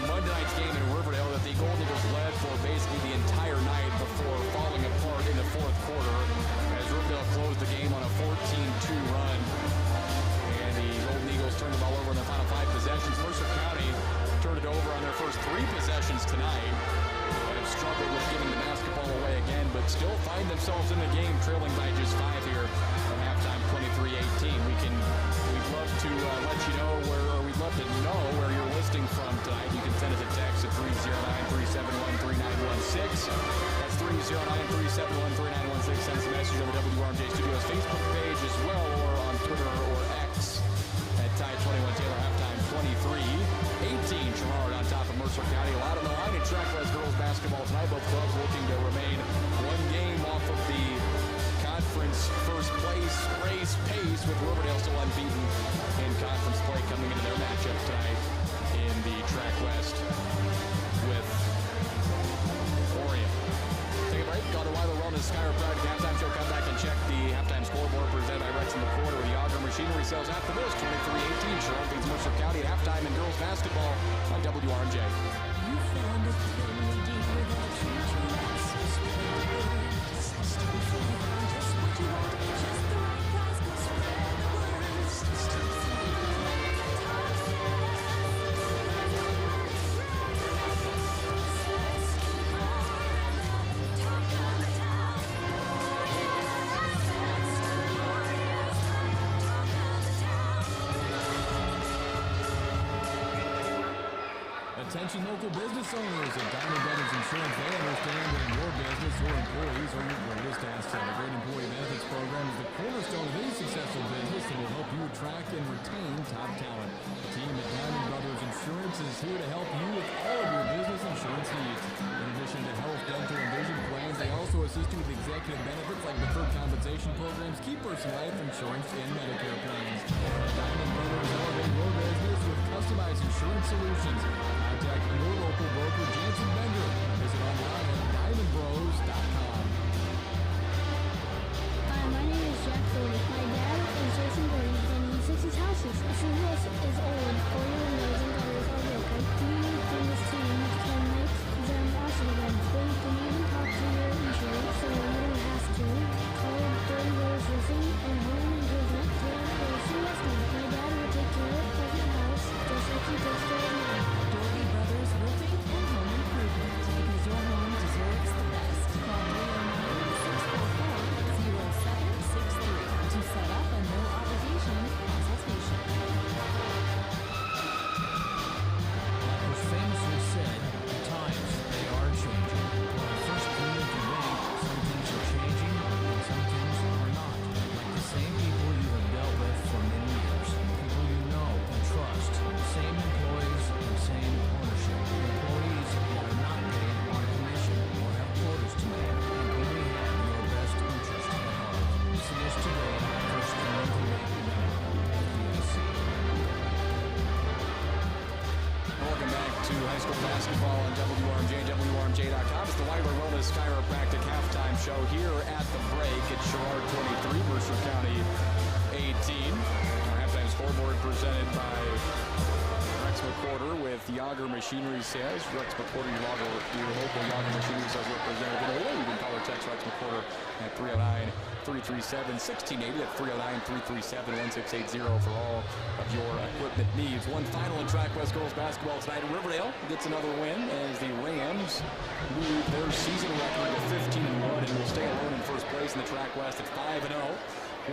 Monday night's game in Riverdale that the Golden Eagles led for basically the entire night before falling apart in the fourth quarter as Riverdale closed the game on a 14-2 3 possessions tonight and have struggled with giving the basketball away again, but still find themselves in the game trailing by just 5 here at halftime, 23-18. We'd love to let you know we'd love to know where you're listening from tonight. You can send us a text at 309-371-3916. That's 309-371-3916. Send us a message on the WRMJ Studios Facebook page as well, or on Twitter or X at Tide21 Taylor. Halftime 23-18. Sherrard on top of Mercer County. A lot on the line in track west girls basketball tonight. Both clubs looking to remain one game off of the conference first place race pace, with Riverdale still unbeaten in conference play coming into their matchup tonight in the track west with Orion. Take a break. Go to Weiler Wellness Chiropractic halftime show. Come back and check the halftime scoreboard presented by Rex in the Quarter with the Auger Machinery Sales. After this, 23-18. Sherrard beats Mercer County at halftime in girls basketball on WRMJ. You found a family deep without just what you want, just the right price, but spread the word. Attention local business owners at Diamond Brothers Insurance. They understand that in your business, your employees are your greatest asset. A great employee benefits program is the cornerstone of any successful business and will help you attract and retain top talent. The team at Diamond Brothers Insurance is here to help you with all of your business insurance needs. In addition to health, dental, and vision plans, they also assist you with executive benefits like deferred compensation programs, key person life insurance, and Medicare plans. Diamond Brothers elevate your business with customized insurance solutions. Contact your local broker, Jansen Bender. Visit online at diamondbros.com. Hi, my name is Jack Thornton. My dad is Jason Gordon, and he fixes houses. If your house is old or your windows and gutters are broken, he and his team can make them awesome again. They can even talk to your insurance so you don't have to. Call Dirty Rose Roofing and Home Improvement or see us now. My dad will take care of your house just like he takes care of mine. Doherty Brothers Roofing and Home Improvement, because your home deserves the best. Call 309-644-0763 to set up a no obligation consultation. Like was famously said, times they are changing. When I first came into bank, some things are changing and some things are not. Like the same people you have dealt with for many years, people you know and trust, same employees and same ownership. Employees that are not paid on commission or have quotas to make and only have your best interest at heart. See us today, first community bank member, FDIC. Welcome back to high school basketball on WRMJ, WRMJ.com. It's the Weiler Wellness Chiropractic halftime show here at the break. It's Sherrard 23, Mercer County 18. Our halftime scoreboard presented by Rex McQuarter with Yager Machinery Sales. Rex McQuarter, your local Yager Machinery Sales representative. Or you can call or text Rex McQuarter at 309-337-1680. That's 309-337-1680 for all of your equipment needs. One final in track west girls basketball tonight. Riverdale gets another win as the Rams move their season record to 15-1 and will stay alone in first place in the track west at 5-0.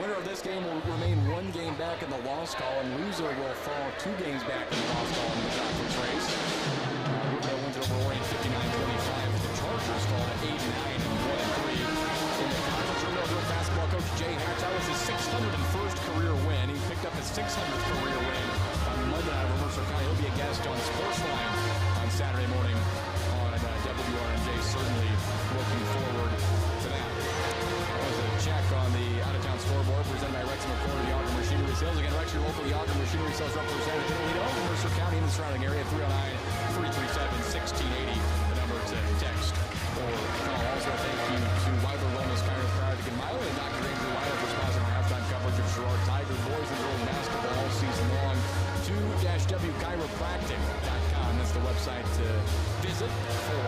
Winner of this game will remain one game back in the loss column. Loser will fall 2 games back in the loss column in the conference race. Riverdale wins over Orion 59-25 as the Chargers fall to 8-9 and 1-3 in the conference. Riverdale girls basketball coach Jay Hatch, that was his 601st career win. He picked up his 600th career win on Monday night over Mercer County. He'll be a guest on Sportsline on Saturday morning on WRMJ. Certainly looking forward to that. That was a check on the out-of-town scoreboard presented by Rex McQuarter, Yager Machinery Sales. Again, Rex, your local Yager Machinery Sales representative in Toledo, Mercer County, and the surrounding area, 309-337-1680, the number to text or call. Also, thank you to Weiler Wellness Chiropractic in Milan and Dr. Andrew Weiler for sponsoring our halftime coverage of Sherrard Tiger boys and girls basketball all season long. 2-wchiropractic.com. That's the website to visit for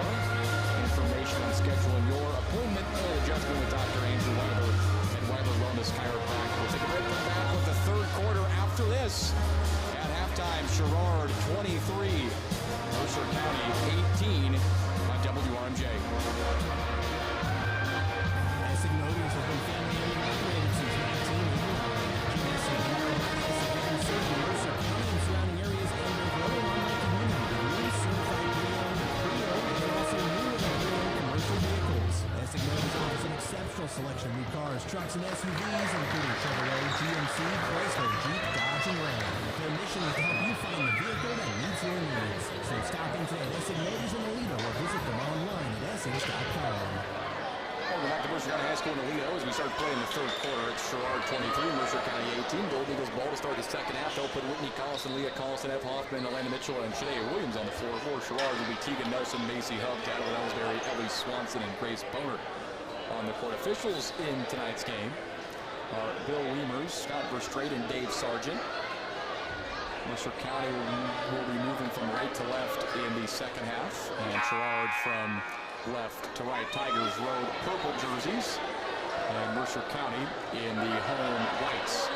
information on scheduling your appointment and adjustment with Dr. Andrew Weiler and Weiler Wellness Chiropractic. We'll take a break, come back with the third quarter after this. At halftime, Sherrard 23, Mercer County 18 on WRMJ. Signodians have been family-owned and operated since 1989. Serving Mercer County and surrounding areas and their growing online community with new certified pre-owned, and also new and pre-owned commercial vehicles. Signodians offers an exceptional selection of new cars, trucks, and SUVs, including Chevrolet, GMC, Chrysler, Jeep, Dodge, and Ram. Their mission is to help you find the vehicle that meets your needs. So stop in today at Signodians in Alito or visit them online at Essex.com. Welcome back to Mercer County High School in Alito as we start playing the third quarter. It's Sherrard 23, Mercer County 18. Gold Eagles ball to start the second half. They'll put Whitney Collison, Leah Collison, F. Hoffman, Alana Mitchell, and Shanae Williams on the floor. For Sherrard will be Tegan Nelson, Macy Hubb, Adeline Ellsbury, Ellie Swanson, and Grace Boner on the court. Officials in tonight's game are Bill Weimers, Scott Verstrate, and Dave Sargent. Mercer County will be moving from right to left in the second half, and Sherrard from left to right. Tigers rode purple jerseys, and Mercer County in the home whites.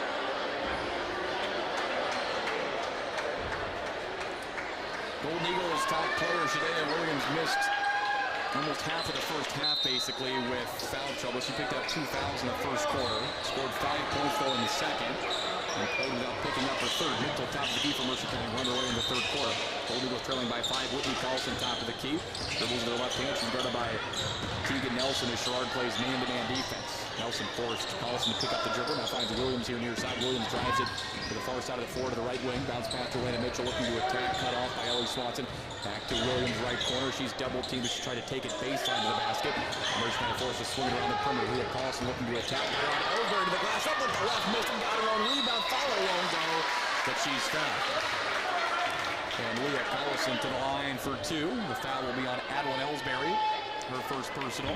Golden Eagles top player Shanae Williams missed almost half of the first half, basically, with foul trouble. She picked up 2 fouls in the first quarter, scored 5 points, though, in the second, and ended up picking up her third. Mitchell top of the key for Mercer County, run away in the third quarter. Golden Eagles trailing by 5. Whitney Carlson top of the key. Dribbles to the left hand. She's guarded by Tegan Nelson as Sherrard plays man-to-man defense. Nelson forced Carlson to pick up the dribble. Now finds Williams here near side. Williams drives it to the far side of the floor to the right wing. Bounce pass to Alana Mitchell, looking to attack. Cut off by Ellie Swanson. Back to Williams, right corner. She's double-teamed as she tried to take it baseline to the basket. Mercer County forced to swing it around the perimeter. Leah Carlson looking to attack. Over to the glass. Up with the left. Missed and got her own rebound. Follow won't go, but she's fouled. And Leah Carlson to the line for 2. The foul will be on Adeline Ellsbury, her first personal.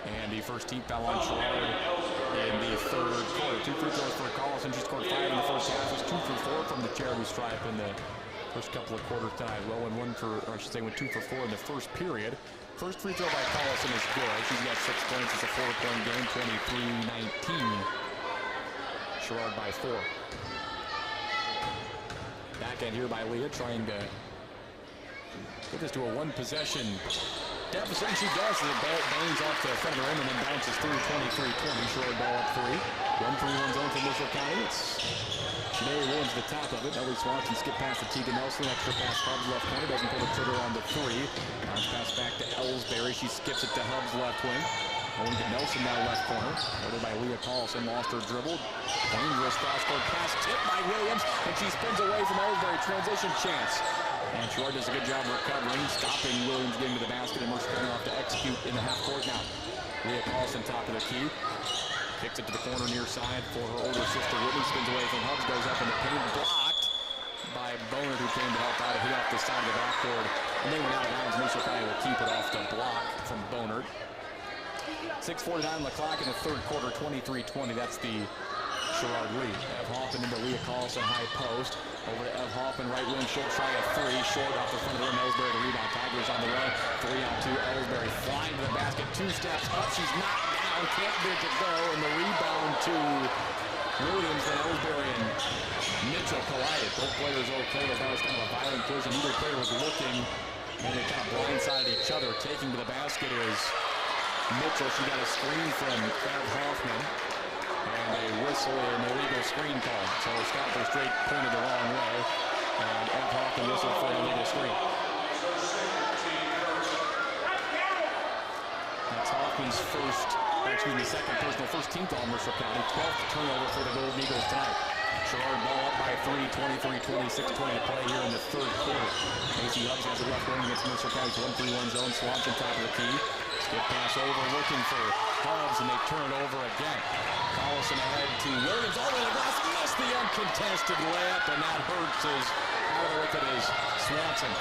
And the first team foul on Sherrard in the third quarter. 2 free throws for Carlson. She scored 5 in the first half. Was 2 for 4 from the charity stripe in the first couple of quarters tonight. Well, and 1 for, or I should say, went 2 for 4 in the first period. First free throw by Carlson is good. She's got 6 points. It's a 4-point game, 23-19. Sherrard by 4. Back end here by Leah, trying to get this to a 1-possession deficit. And she does. The ball bangs off the front of the rim and then bounces through 23-20. Sherrard ball up 3. 1-3-1 zone for Mercer County. It's Shanae Williams at the top of it. Ellie Swanson skip past to Tegan Nelson. Extra pass Hubbs left corner. Doesn't pull the trigger on the 3. Bounce pass back to Ellsbury. She skips it to Hubbs left wing. Going to Nelson now left corner. Ordered by Leah Carlson. Lost her dribble. Dangerous cross-court pass tipped by Williams. And she spins away from Ellsbury. Transition chance. And Sherrard does a good job recovering. Stopping Williams getting to the basket. And Mercer coming off to execute in the half court now. Leah Carlson top of the key. Kicks it to the corner near side for her older sister Whitney. Spins away from Hubbs. Goes up in the paint. Blocked by Boner, who came to help out. Hit off the side of the backboard. And they went out of bounds. Mercer County will keep it off the block from Boner. 6:49 on the clock in the third quarter, 23-20. That's the Sherrard lead. Ev Hoffman into Leah Carlson, high post. Over to Ev Hoffman, right wing, short try of 3. Short off the front of the rim. Ellsbury to rebound. Tigers on the run. 3 on 2. Ellsbury flying to the basket. 2 steps up. She's knocked down. Can't bridge it go. And the rebound to Williams. Then Ellsbury and Mitchell collided. Both players okay. That was kind of a violent collision. Neither player was looking. And they kind of blindsided each other. Taking to the basket is Mitchell. She got a screen from Ev Hoffman. And a whistle and an illegal screen call. So Scott Verstrate pointed the wrong way. And Ev Hoffman whistled for an illegal screen. That's Hoffman's second personal, first team foul on Mercer County. 12th turnover for the Golden Eagles tonight. Sherrard ball up by 3, 23-20, 6:20 to play here in the third quarter. Macy Hubbs has a left wing against Mercer County's 1-3-1 zone. Swanson top of the key. Skip pass over, looking for Hubbs, and they turn it over again. Collison ahead to Williams, all the way to the glass, missed the uncontested layup, and that hurts as out of the wicket is Swanson.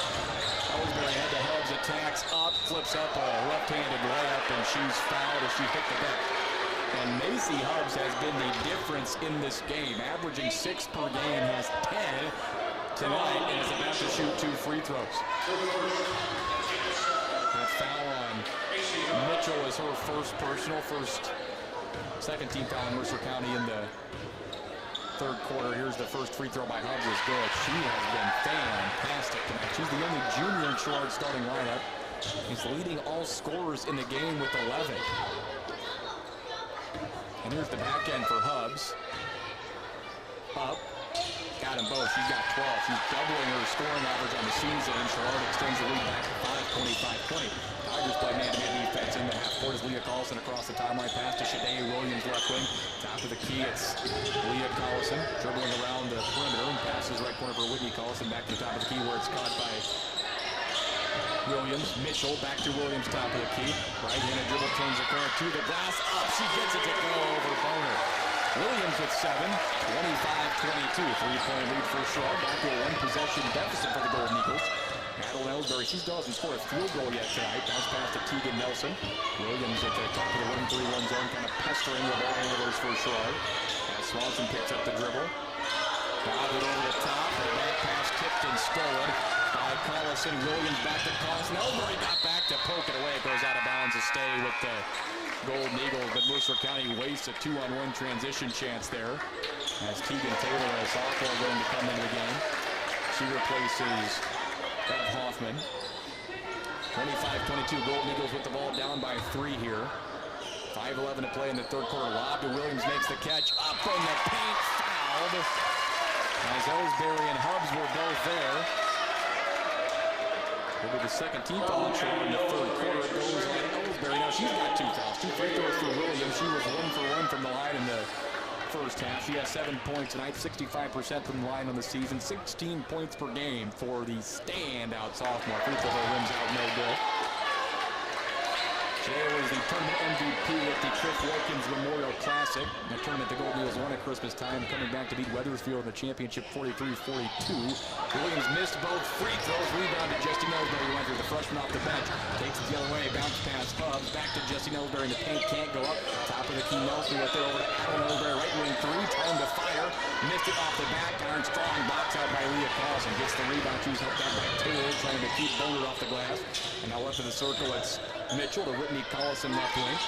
Ellsbury ahead to Hubbs, attacks up, flips up a left-handed layup, and she's fouled as she hit the deck. And Macy Hubbs has been the difference in this game, averaging 6 per game, has 10 tonight, and is about to shoot 2 free throws. That foul on Mitchell is her first personal, second team foul in Mercer County in the third quarter. Here's the first free throw by Hubs is good. She has been fantastic tonight. She's the only junior in Sherrard's starting lineup. He's leading all scorers in the game with 11. And here's the back end for Hubs. Up. Got them both. She's got 12. She's doubling her scoring average on the season. Sherrard extends the lead back to 5, 25-20. Tigers play man-to-man defense in the half court as Leah Collison across the timeline. Pass to Shanae Williams left wing. Top of the key, it's Leah Collison dribbling around the perimeter and passes right corner for Whitney Collison back to the top of the key where it's caught by Williams. Mitchell back to Williams, top of the key. Right-handed dribble, turns the corner to the glass. Up, she gets it to go over Boner. Williams with 7, 25-22. Three-point lead for Sherrard. Back to a one-possession deficit for the Golden Eagles. Madeline Ellsbury, she still hasn't scored a field goal yet tonight. Bounce pass to Tegan Nelson. Williams at the top of the 1-3-1 zone, kind of pestering the ball handlers for Sherrard. As Swanson picks up the dribble. Bobbed it over the top. The back pass tipped and stolen by Collison. Williams back to Collison. Ellsbury got back to poke it away. It goes out of bounds to stay with the Golden Eagles, but Mercer County wastes a 2-on-1 transition chance there. As Tegan Taylor, a sophomore, going to come into the game. She replaces Bev Hoffman. 25-22, Golden Eagles with the ball down by 3 here. 5:11 to play in the third quarter. Lob to Williams, makes the catch. Up in the paint, fouled. As Ellsbury and Hubs were both there. Will be the second team foul on Sherrard in the third quarter. It goes on Ellsbury. Now she's got 2 fouls. 2 free throws for Williams. She was 1 for 1 from the line in the first half. She has 7 points tonight, 65% from the line on the season, 16 points per game for the standout sophomore. Free throw rims out, no good. Jay was the tournament MVP at the Cliff Wilkins Memorial Classic. A tournament the Golden Eagles won at Christmas time, coming back to beat Weathersfield in the championship 43-42. Williams missed both free throws. Rebound to Justine Ellsbury, who entered the freshman off the bench. Takes it the other way, bounce pass Hubs. Back to Justine Ellsbury in the paint, can't go up. Top of the key, Nelson with it over to Alan Ellsbury, right wing 3, time to fire. Missed it off the back iron, strong box out by Leah Collison. Gets the rebound, she's helped out by Taylor, trying to keep Boner off the glass. And now left of the circle, it's Mitchell to Whitney Collison left wing.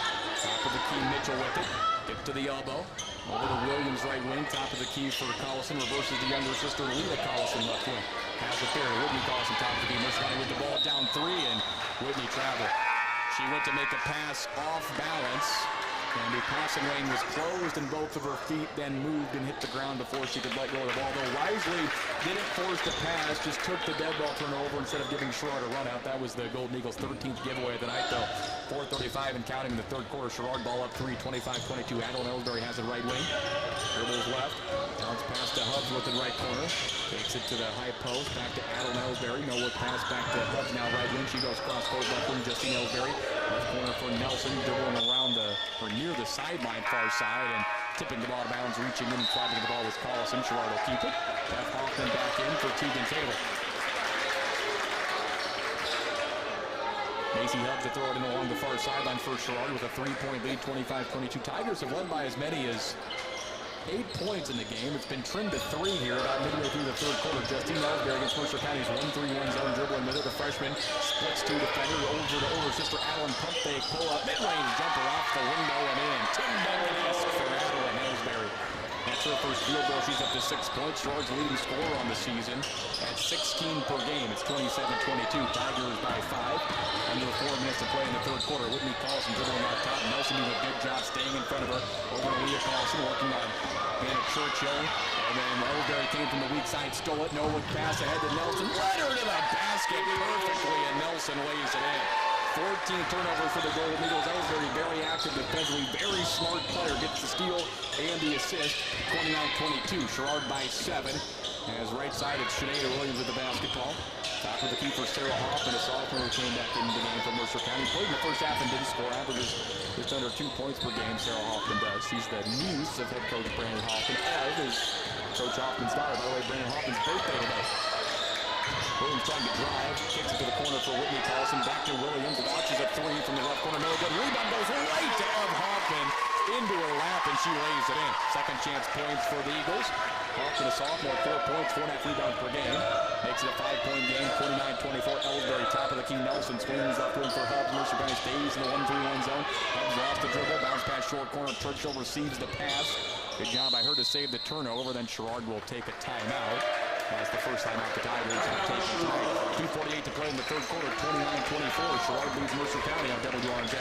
Top of the key, Mitchell with it. Dip to the elbow. Over to Williams right wing. Top of the key for Collison. Reverses the younger sister, Leah Collison left wing. Has it there. Whitney Collison top of the key. Mercer County with the ball down 3, and Whitney traveled. She went to make a pass off balance. And the passing lane was closed, and both of her feet then moved and hit the ground before she could let go of the ball. Though Wisely didn't force the pass, just took the dead ball turnover instead of giving Sherrard a run out. That was the Golden Eagles' 13th giveaway of the night, though. 4:35 and counting in the third quarter. Sherrard ball up 3, 25-22. Adeline Ellsbury has it right wing. Dribbles left. Bounce pass to Hubs with the right corner. Takes it to the high post. Back to Adeline Ellsbury. No look pass back to Hubs now right wing. She goes cross court left wing. Justine Ellsbury. Left corner for Nelson. Dribbling around near the sideline far side and tipping the ball out of bounds, reaching in and flagging the ball with Collison. Sherrard will keep it. Beth Hoffman back in for Tegan Taylor. Macy Hubs to throw it in along the far sideline for Sherrard with a 3-point lead, 25-22. Tigers have won by as many as 8 points in the game. It's been trimmed to 3 here about midway through the third quarter. Justine Ellsbury against Mercer County's 1-3-1 zone, dribbling with it. The freshman splits 2 defenders over to older sister Adeline. Pump fake, pull up, mid-range jumper off the window and in. Tim Duncan-esque for Adeline Ellsbury. That's her first field goal. She's up to 6 points. Sherrard's leading scorer on the season at 16 per game. It's 27-22. Tigers by 5. Under 4 minutes to play in the third quarter. Whitney Collison dribbling on top. Nelson doing a good job staying in front of her. Over to Leah Collison working on Anna Churchill. And then Ellsbury came from the weak side, stole it. No look pass ahead to Nelson. Led her to the basket perfectly, and Nelson lays it in. 14 turnovers for the Golden Eagles. Ellsbury very active defensively, very smart player. Gets the steal and the assist. 29-22. Sherrard by 7. As right side, it's Shanae Williams with the basketball. Top of the key for Sarah Hoffman, a sophomore who came back into the game for Mercer County. Played in the first half and didn't score. Averages just under 2 points per game, Sarah Hoffman does. She's the niece of head coach Brandon Hoffman. Ev is Coach Hoffman's daughter. By the way, Brandon Hoffman's birthday today. Williams trying to drive, kicks it to the corner for Whitney Collison. Back to Williams, launches a 3 from the left corner. No good. Rebound goes right to Ev Hoffman into her lap, and she lays it in. Second chance points for the Eagles. Hoffman, a sophomore, 4 points, 4.5 rebounds per game. Makes it a 5-point game, 29-24. Ellsbury, top of the key. Nelson swings left wing for Hubs. Mercer County stays in the 1-3-1 zone. Hubs lost the dribble. Bounce pass short corner. Churchill receives the pass. Good job by her to save the turnover. Then Sherrard will take a timeout. That's the first time out the Tigers have taken tonight. 2:48 to play in the third quarter, 29-24. Sherrard leads Mercer County on WRJ.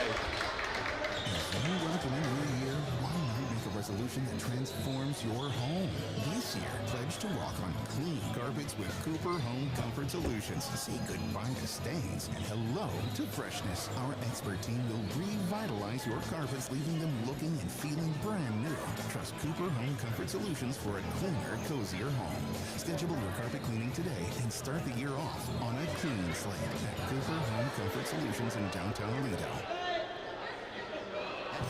As you welcome in a new year, why not make a resolution that transforms your home? This year, pledge to walk on clean carpets with Cooper Home Comfort Solutions. Say goodbye to stains and hello to freshness. Our expert team will revitalize your carpets, leaving them looking and feeling brand new. Trust Cooper Home Comfort Solutions for a cleaner, cozier home. Schedule your carpet cleaning today and start the year off on a clean slate at Cooper Home Comfort Solutions in downtown Aledo.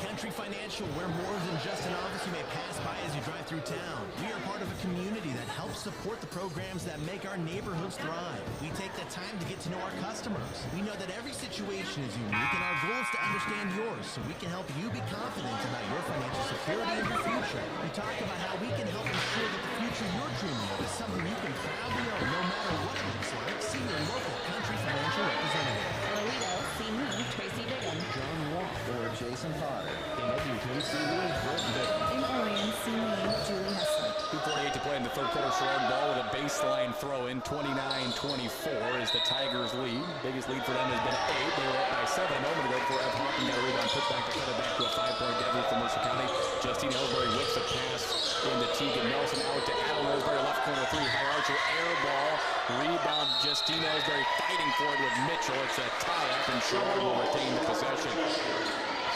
Country Financial, we're more than just an office you may pass by as you drive through town. We are part of a community that helps support the programs that make our neighborhoods thrive. We take the time to get to know our customers. We know that every situation is unique, and our goal is to understand yours so we can help you be confident about your financial security and your future. We talk about how we can help ensure that the future you're dreaming of is something you can proudly own, no matter what it looks like. See your local Country Financial representative. Aledo, see me, Tracy Bigham. John Watt or Jason Potter. In Edmonton, see me, Brett Bigham. In Orion, see me, Julie Hessler. 2:48 to play in the third quarter. Sherrard ball with a baseline throw in 29-24 is the Tigers' lead. Biggest lead for them has been 8. They were up by 7 a moment ago before Ev Hoffman got a rebound, put back to cut it back to a 5-point deficit for Mercer County. Justine Ellsbury whips a pass into Tegan Nelson, out to Adeline Ellsbury, left corner 3, high archer, air ball, rebound. Justine Ellsbury fighting for it with Mitchell. It's a tie-up, and Sherrard will retain the possession.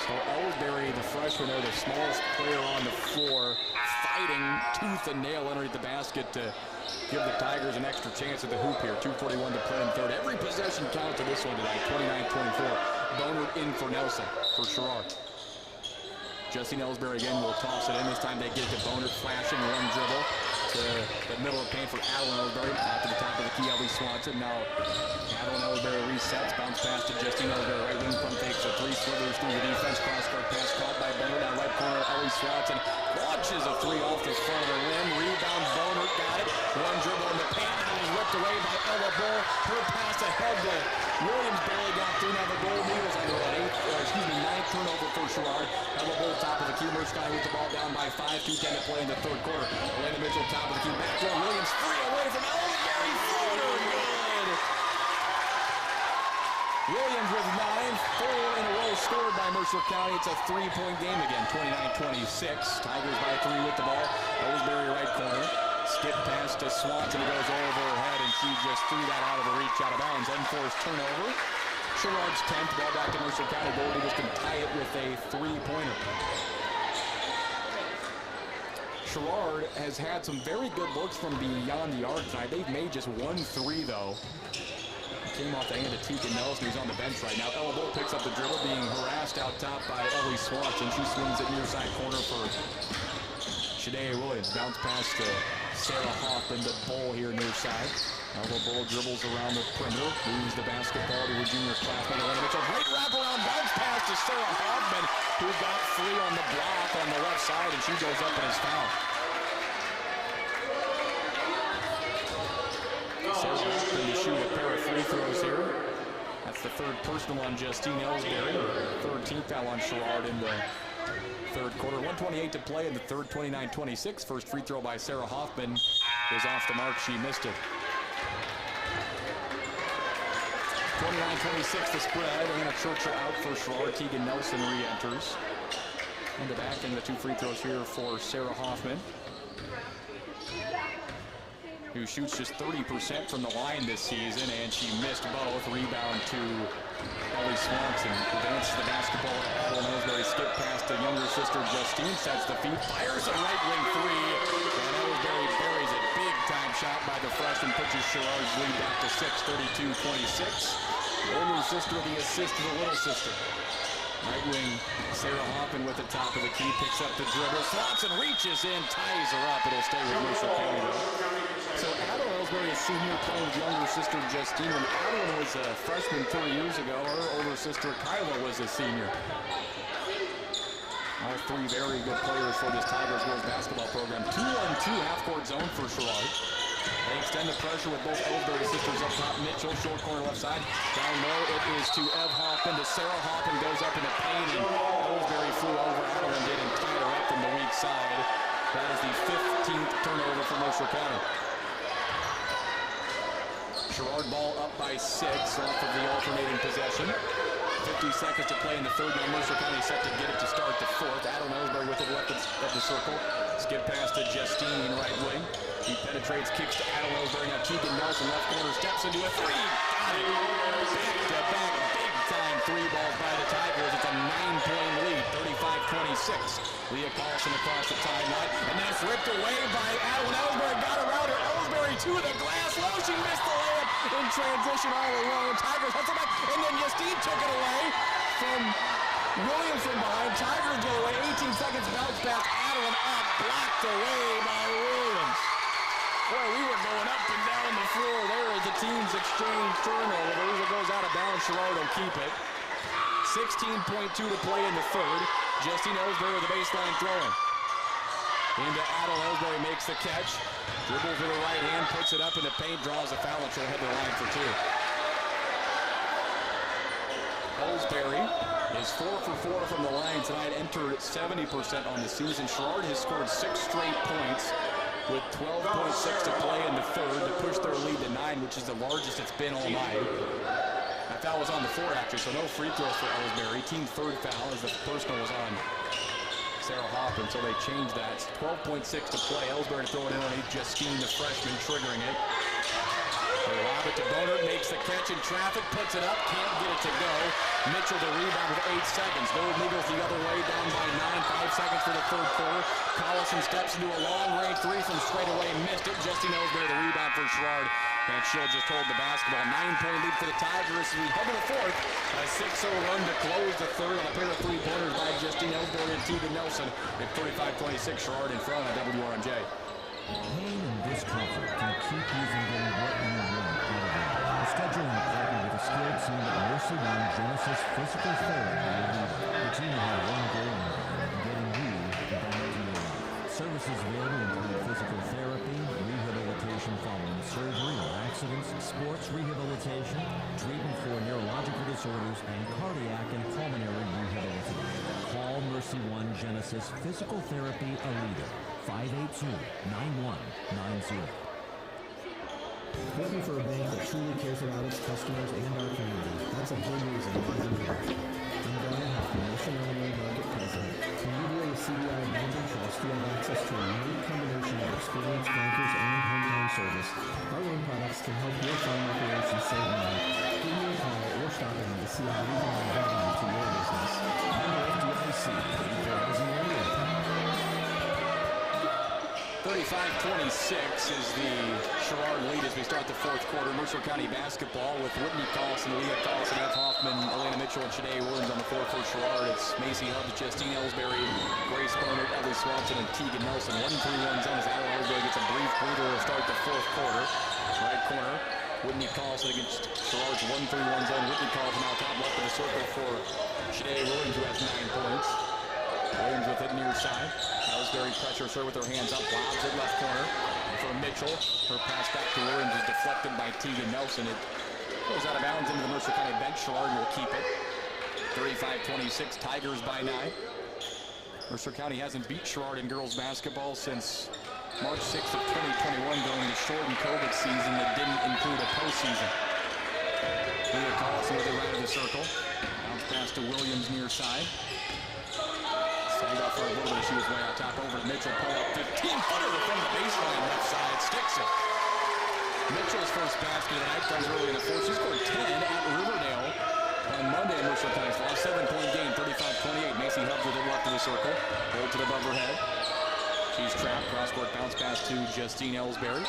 So Ellsbury, the freshman, there, the smallest player on the floor, fighting tooth and nail underneath the basket to give the Tigers an extra chance at the hoop here. 2:41 to play in third. Every possession counts to this one tonight. 29-24. Boner in for Nelson for Sherrard. Justine Ellsbury again will toss it in. This time they get to Boner, flashing one dribble to the middle of the paint for Adeline Ellsbury. Out to the top of the key, Ellie Swanson. Now Adeline Ellsbury resets, bounce pass to Justine Ellsbury. Right wing pump fakes a 3, slithers through the defense. Cross-court pass caught by Boner. Down right corner, Ellie Swanson launches a 3 off the front of the rim. Rebound, Boner got it. One dribble in the paint, and it was ripped away by Ella Bull. Her pass ahead to Williams barely got through. Now the Gold Eagles on the 9th turnover for Sherrard. Ella Bull top of the key. Mercer County with the ball down by 5. 2:10 to play in the third quarter. Elena Mitchell top of the key. Back door. Williams free away from Ellsbury. Floater. Good. Williams with 9. 4 in a row scored by Mercer County. It's a 3-point game again. 29-26. Tigers by 3 with the ball. Ellsbury right corner. Skip pass to Swanson. It goes over her head, and she just threw that out of the reach, out of bounds. Unforced turnover. Sherrard's 10th. Ball back to Mercer County. Gold Eagles can tie it with a 3-pointer. Sherrard has had some very good looks from beyond the arc tonight. They've made just 1 3, though. Came off the hand of Tegan Nelson, who's on the bench right now. Ella Bull picks up the dribble, being harassed out top by Ellie Swanson. She swings it near side corner for Shadea Williams. Bounce pass to Sarah Hoffman, the Bull here near side. Ella Bull dribbles around the perimeter, moves the basketball to her junior classmate, Elena Mitchell. Great wraparound bounce pass to Sarah Hoffman, who got free on the block on the left side, and she goes up and is fouled. Sarah Hoffman to shoot a pair of free throws here. That's the 3rd personal on Justine Ellsbury, 13th foul on Sherrard in the third quarter. 1:28 to play in the third. 29-26. First free throw by Sarah Hoffman is off the mark. She missed it. 29-26 the spread. Anna Churchill out for Sherrard. Tegan Nelson re-enters. And the back end, the 2 free throws here for Sarah Hoffman, who shoots just 30% from the line this season, and she missed both. Rebound to Ellie Swanson. Advances the basketball to Adeline Ellsbury. Skip pass to younger sister Justine. Sets the feet. Fires a right wing 3. And Ellsbury buries it. Big time shot by the freshman. Pushes Sherrard's lead back to 6, 32-26. Older sister, the assist to the little sister. Right wing, Sarah Hoffman with the top of the key, picks up the dribble. Swanson reaches in, ties her up. It'll stay with Mercer County, though. So Adeline Ellsbury, a senior, playing with younger sister Justine. When Adeline was a freshman 3 years ago, her older sister Kyla was a senior. All 3 very good players for this Tigers girls basketball program. 2-on-2 half-court zone for Sherrard. They extend the pressure with both Ellsbury sisters up top. Mitchell, short corner left side. Down low, it is to Ev Hoffman. To Sarah Hoffman, goes up in the paint, and Ellsbury flew over. Adeline did and tied her up from the weak side. That is the 15th turnover for Mercer County. Sherrard ball up by 6 off of the alternating possession. 50 seconds to play in the third. Now Mercer County set to get it to start the fourth. Adam Ellsbury with it left of the circle. Skip pass to Justine, right wing. He penetrates, kicks to Adam Ellsbury. Now Tegan Nelson, left corner, steps into a three. Got it. Back-to-back, big-time three balls by the Tigers. It's a 9-point lead, 35-26. Leah Carlson across the timeline, and then it's ripped away by Adam Ellsbury. Got around her. Ellsbury to the glass. Oh, she missed the layup in transition all alone. Tigers hustle back, and then Justine took it away from Williams from behind. Tigers go away. 18 seconds bounce pass. Adeline up, blocked away by Williams. Boy, we were going up and down the floor there as the teams exchange turnovers. It goes out of bounds. Sherrard will keep it. 16.2 to play in the third. Justine Ellsbury with the baseline throwing. Into Adeline. Ellsbury makes the catch. Dribbles with the right hand, puts it up in the paint, draws a foul, and she'll head to the line for 2. Ellsbury is 4 for 4 from the line tonight, entered 70% on the season. Sherrard has scored 6 straight points with 12.6 to play in the third to push their lead to 9, which is the largest it's been all night. That foul was on the floor, actually, so no free throws for Ellsbury. Team third foul as the personal was on Sarah Hoffman, so they changed that. 12.6 to play. Ellsbury to throw it in underneath Justine, the freshman, triggering it. They lob it to Bonert, makes the catch in traffic, puts it up, can't get it to go. Mitchell the rebound with 8 seconds. Golden Eagles the other way, down by 9, 5 seconds for the third quarter. Collison steps into a long-range 3 from straight away, missed it. Justine Ellsbury the rebound for Sherrard. And she'll just hold the basketball. 9-point lead for the Tigers as we head to the fourth. A 6-0 run to close the third on a pair of 3-pointers by Justine Ellsbury and Tegan Nelson. At 35-26, Sherrard in front on WRMJ. Pain and discomfort can keep you from getting what you want out of it. Schedule an appointment with a skilled team at Mercer One Genesis Physical Therapy. The team will have one goal in mind, getting you back to your life. Services available include physical therapy, rehabilitation following surgery or accidents, sports rehabilitation, treatment for neurological disorders, and cardiac and pulmonary rehabilitation. Call Mercy One Genesis Physical Therapy Alita, 582-9190. Looking for a bank that truly cares about its customers and our community. That's a big reason why we do it. I'm Brian Hoffman, Mission Illinois Market President. When you deal with CDI Bank and Trust, you have access to a unique combination of experienced bankers and hometown service. Our loan products can help your farm operations save money. Give me a call or stop in to see how we can add value to your business. Member FDIC, equal housing lender. 35-26 is the Sherrard lead as we start the fourth quarter. Mercer County basketball with Whitney Carlson, Leah Carlson, F. Hoffman, Elena Mitchell, and Shanae Williams on the floor for Sherrard. It's Macy Hubbs, Justine Ellsbury, Grace Bonert, Ellie Swanson, and Tegan Nelson. 1-3-1 zone as Adeline Ellsbury gets a brief breather to start the fourth quarter. Right corner, Whitney Carlson against Sherrard's 1-3-1 zone. Whitney Carlson now top left of the circle for Shanae Williams, who has 9 points. Williams with it near side. Ellsbury pressures her with her hands up, lobs it left corner for Mitchell. Her pass back to Williams is deflected by Tegan Nelson. It goes out of bounds into the Mercer County bench. Sherrard will keep it. 35-26, Tigers by 9. Mercer County hasn't beat Sherrard in girls basketball since March 6th of 2021 during the shortened COVID season that didn't include a postseason. Leah Carlson with it right of the circle. Bounce pass to Williams near side. Signed off for a little bit as she was way out top over to Mitchell. Pull up 15-footer from the baseline left side. Sticks it. Mitchell's first basket of the night comes early in the fourth. She scored 10 at Riverdale on Monday in Mercer County's lost 7-point game, 35-28. Macy Hubbs with it left of the circle. Rolled to the above her head. She's trapped. Cross-court bounce pass to Justine Ellsbury.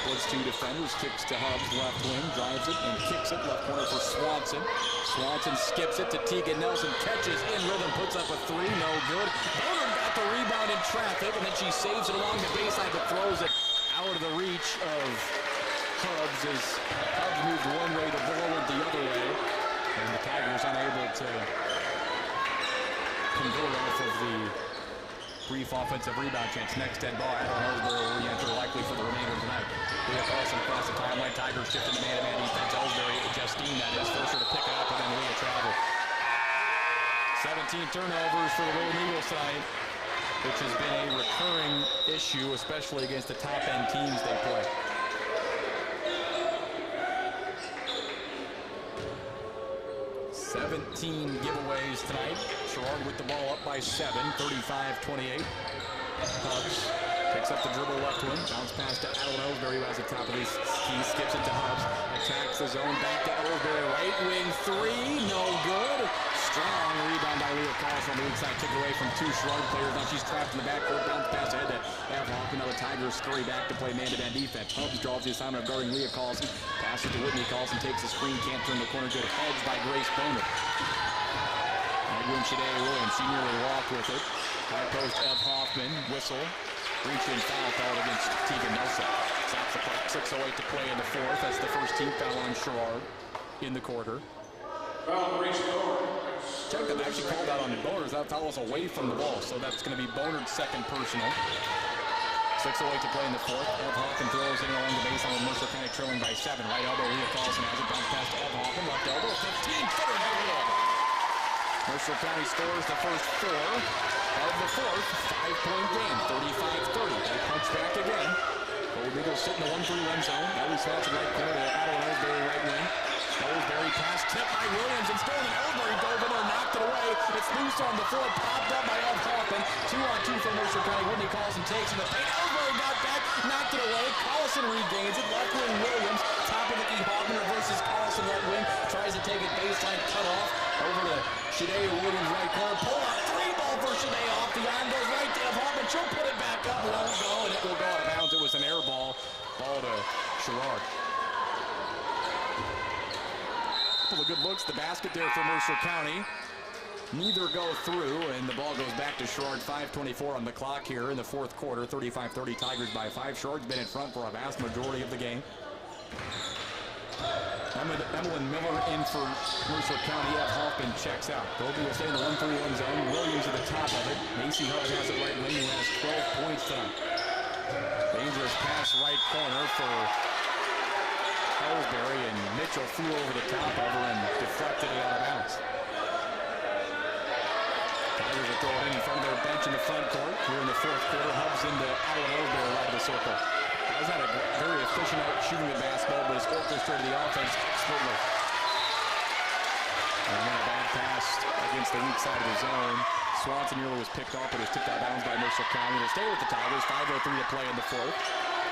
Splits 2 defenders, kicks to Hubbs, left wing, drives it and kicks it left corner for Swanson. Swanson skips it to Tegan Nelson, catches in rhythm, puts up a 3, no good. Bonert got the rebound in traffic, and then she saves it along the baseline, but throws it out of the reach of Hubbs as Hubbs moved one way, the ball went the other way, and the Tigers unable to convert off of the brief offensive rebound chance. Next dead ball, Adeline Ellsbury will re-enter likely for the remainder of the night. Leah Carlson across the timeline. Tigers shift into man-to-man defense. Ellsbury, Justine, that is, forced her to pick it up, and then Leah travel. 17 turnovers for the Golden Eagles tonight. which has been a recurring issue, especially against the top-end teams they play. Seventeen giveaways tonight. Sherrard with the ball up by 7, 35-28. Hubbs picks up the dribble left wing, bounce pass to Alan Ellsbury, who has the top of his key, skips it to Hubbs, attacks the zone, back to Ellsbury, right wing 3, no good. Strong rebound by Leah Carlson on the weak side, took away from 2 Sherrard players. Now she's trapped in the backcourt, bounce pass ahead to Ev Hoffman. Now the Tigers scurry back to play man-to-man defense. Hubbs draws the assignment of guarding Leah Carlson, passes to Whitney. Carlson takes the screen, can't turn the corner, good hedge by Grace Boner. Shanae Williams, she nearly walked with it. High post, Ev Hoffman, whistle. Reach-in foul called against Tegan Nelson. Stops the clock, 6:08 to play in the fourth. That's the first team foul on Sherrard in the quarter. Foul, Grace Boner. Check that, they actually called out on Boner's. That foul was away from the ball, so that's going to be Boner's second personal. 6:08 to play in the fourth. Ev Hoffman throws in along the baseline with Mercer kind of trailing by 7. Right elbow, Leah Carlson has it, bounce pass to Ev Hoffman. Left elbow, 15-footer, no good. Mercer County scores the first 4 of the fourth. 5-point game, 35-30. They punch back again. Gold Eagles sit in the 1-3-1 zone. Ellie Swanson right corner to Adeline Ellsbury right wing. Ellsbury pass tipped by Williams and stolen. Ellsbury dove in or knocked it away. It's loose on the floor, popped up by Ev Hoffman. 2-on-2 for Mercer County. Whitney Carlson takes in the paint. Ellsbury got back, knocked it away. Carlson regains it. Left wing Williams. Top of the key, Hoffman reverses Carlson right wing. Tries to take it baseline, cut off. Over to Shanae Williams right corner. Pull up 3 ball for Shanae off. The arm goes right to Ev Hoffman. She'll put it back up. Won't go, and it will go out of bounds. It was an air ball. Ball to Sherrard. Couple of good looks. The basket there for Mercer County. Neither go through, and the ball goes back to Sherrard. 5:24 on the clock here in the fourth quarter. 35-30 Tigers by 5. Sherrard's been in front for a vast majority of the game. Emmeline Miller in for Mercer County. Ev Hoffman checks out. Goldie will stay in the 1-3-1 zone. Williams at the top of it. Macy Hubbs has it right wing, who has 12 points tonight. Dangerous pass right corner for Ellsbury, and Mitchell flew over the top of her and deflected it out of bounds. Tigers will throw it in front of their bench in the front court. Here in the fourth quarter, Hubbs into Alan Ellsbury right of the circle. Has had a very efficient out shooting the basketball, but has orchestrated the offense expertly. And then a bad pass against the weak side of the zone. Swanson nearly was picked off, but was tipped out of bounds by Mercer County. They'll stay with the Tigers. 5:03 to play in the fourth.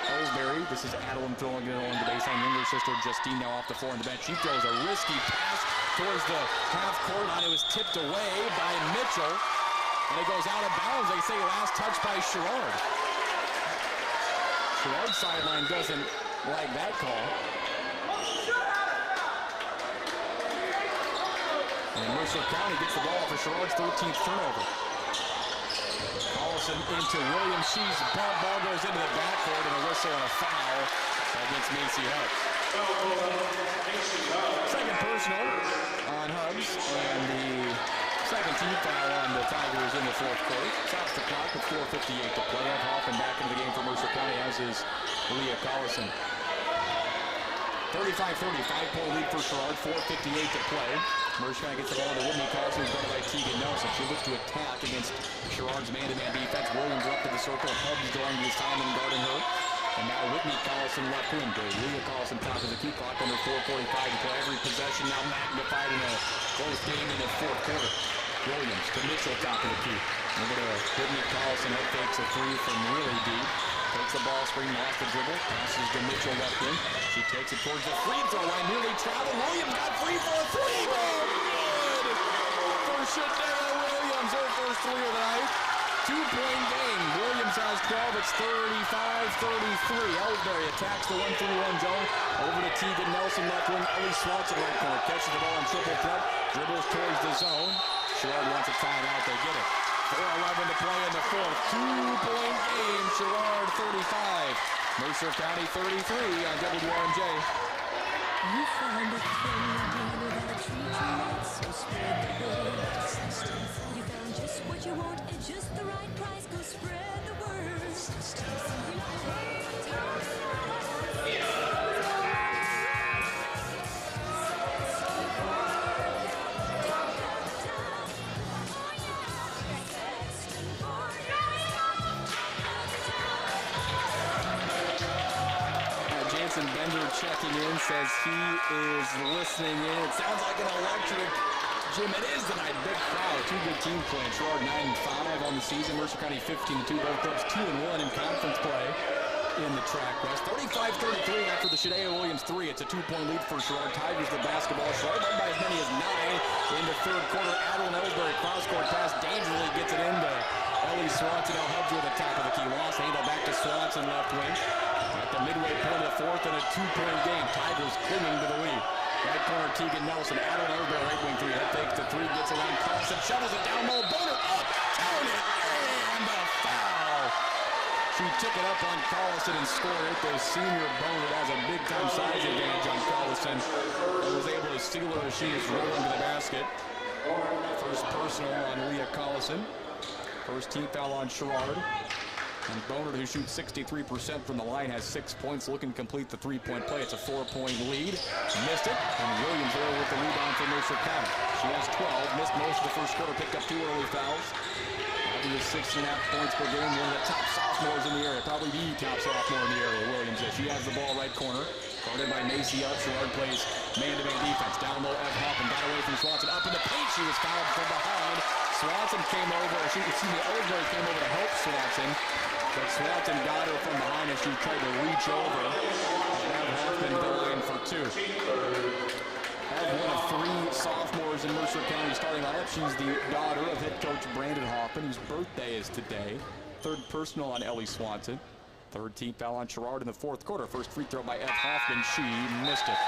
Ellsbury, this is Adeline throwing it along the baseline. Younger sister Justine now off the floor on the bench. She throws a risky pass towards the half court line. It was tipped away by Mitchell, and it goes out of bounds. They say last touch by Sherrard. Sherrard's sideline doesn't like that call. And Mercer County gets the ball for Sherrard's 13th turnover. Carlson into Williams. She's bumped. Ball goes into the backcourt, and a whistle and a foul against Macy Hubbs. Second personal on Hubbs, and the second team foul on the Tigers in the fourth quarter. Stops the clock with 4:58 to play. Ev Hoffman back into the game for Mercer County, as is Leah Carlson. 35-30, 5-point lead for Sherrard, 4:58 to play. Mercer County gets the ball to Whitney Carlson, who's guarded by Tegan Nelson. She looks to attack against Sherrard's man-to-man defense. Williams up to the circle, Hubbs going to his time and guarding her. And now Whitney Carlson left wing. Leah Carlson top of the key clock under 4:45 to play. Every possession now magnified in a close game in the fourth quarter. Williams to Mitchell top of the key. Over to Whitney Carlson, head fakes a 3 from really deep. Takes the ball screen, lost the dribble, passes to Mitchell left wing. She takes it towards the free throw line, nearly traveled. Williams got free for a 3. Oh, good! For Shanae Williams, her first 3 of the night. 2-point game. Williams has 12. It's 35-33. Ellsbury attacks the 1-3-1 zone. Over to Tegan Nelson, left wing. Ellie Swanson, right corner. Catches the ball on triple threat. Dribbles towards the zone. Sherrard wants a timeout. They get it. 4:11 to play in the fourth. 2-point game. Sherrard 35. Mercer County 33 on WRMJ. You found a thing that'll treat you right, so spread the word. You found just what you want at just the right price. Go spread the word. Branson Bender checking in, says he is listening in. It sounds like an electric gym. It is tonight. Big crowd. Two good teams playing. Sherrard 9-5 on the season. Mercer County 15-2. Both clubs 2-1 in conference play in the Track West. 35-33 after the Shadea Williams 3. It's a 2-point lead for Sherrard. Tigers the basketball. Sherrard led by as many as 9 in the third quarter. Adeline Ellsbury cross-court pass dangerously gets it into Ellie Swanson. Now Hubs with the top of the key. Lost handle back to Swanson left wing. At the midway point of the fourth and a 2-point game. Tigers clinging to the lead. Right corner Tegan Nelson. Adeline Ellsbury right wing three. That takes the three. Gets around Carlson. Shovels it down low. Boner up. Down it. And a foul. She took it up on Carlson and scored it. The senior Boner has a big-time size advantage on Carlson. And was able to steal her as she is rolling to the basket. First personal on Leah Collison. First team foul on Sherrard. And Boner, who shoots 63% from the line, has 6 points, looking to complete the three-point play. It's a 4-point lead. Missed it. And Williams there with the rebound for Mercer County. She has 12. Missed most of the first quarter. Picked up 2 early fouls. Average 6.5 points per game. One of the top sophomores in the area. Probably the top sophomore in the area, Williams. She has the ball right corner. Guarded by Macy up. Sherrard plays man-to-man defense. Down low, Ev Hoffman got away from Swanson. Up in the paint. She was fouled from behind. Swanson came over. Ellsbury came over to help Swanson. But Swanson got her from behind as she tried to reach over. Ev Hoffman to the line for 2. Ev, one of 3 sophomores in Mercer County starting lineup. She's the daughter of head coach Brandon Hoffman, whose birthday is today. Third personal on Ellie Swanson. Third team foul on Sherrard in the fourth quarter. First free throw by Ev Hoffman. She missed it.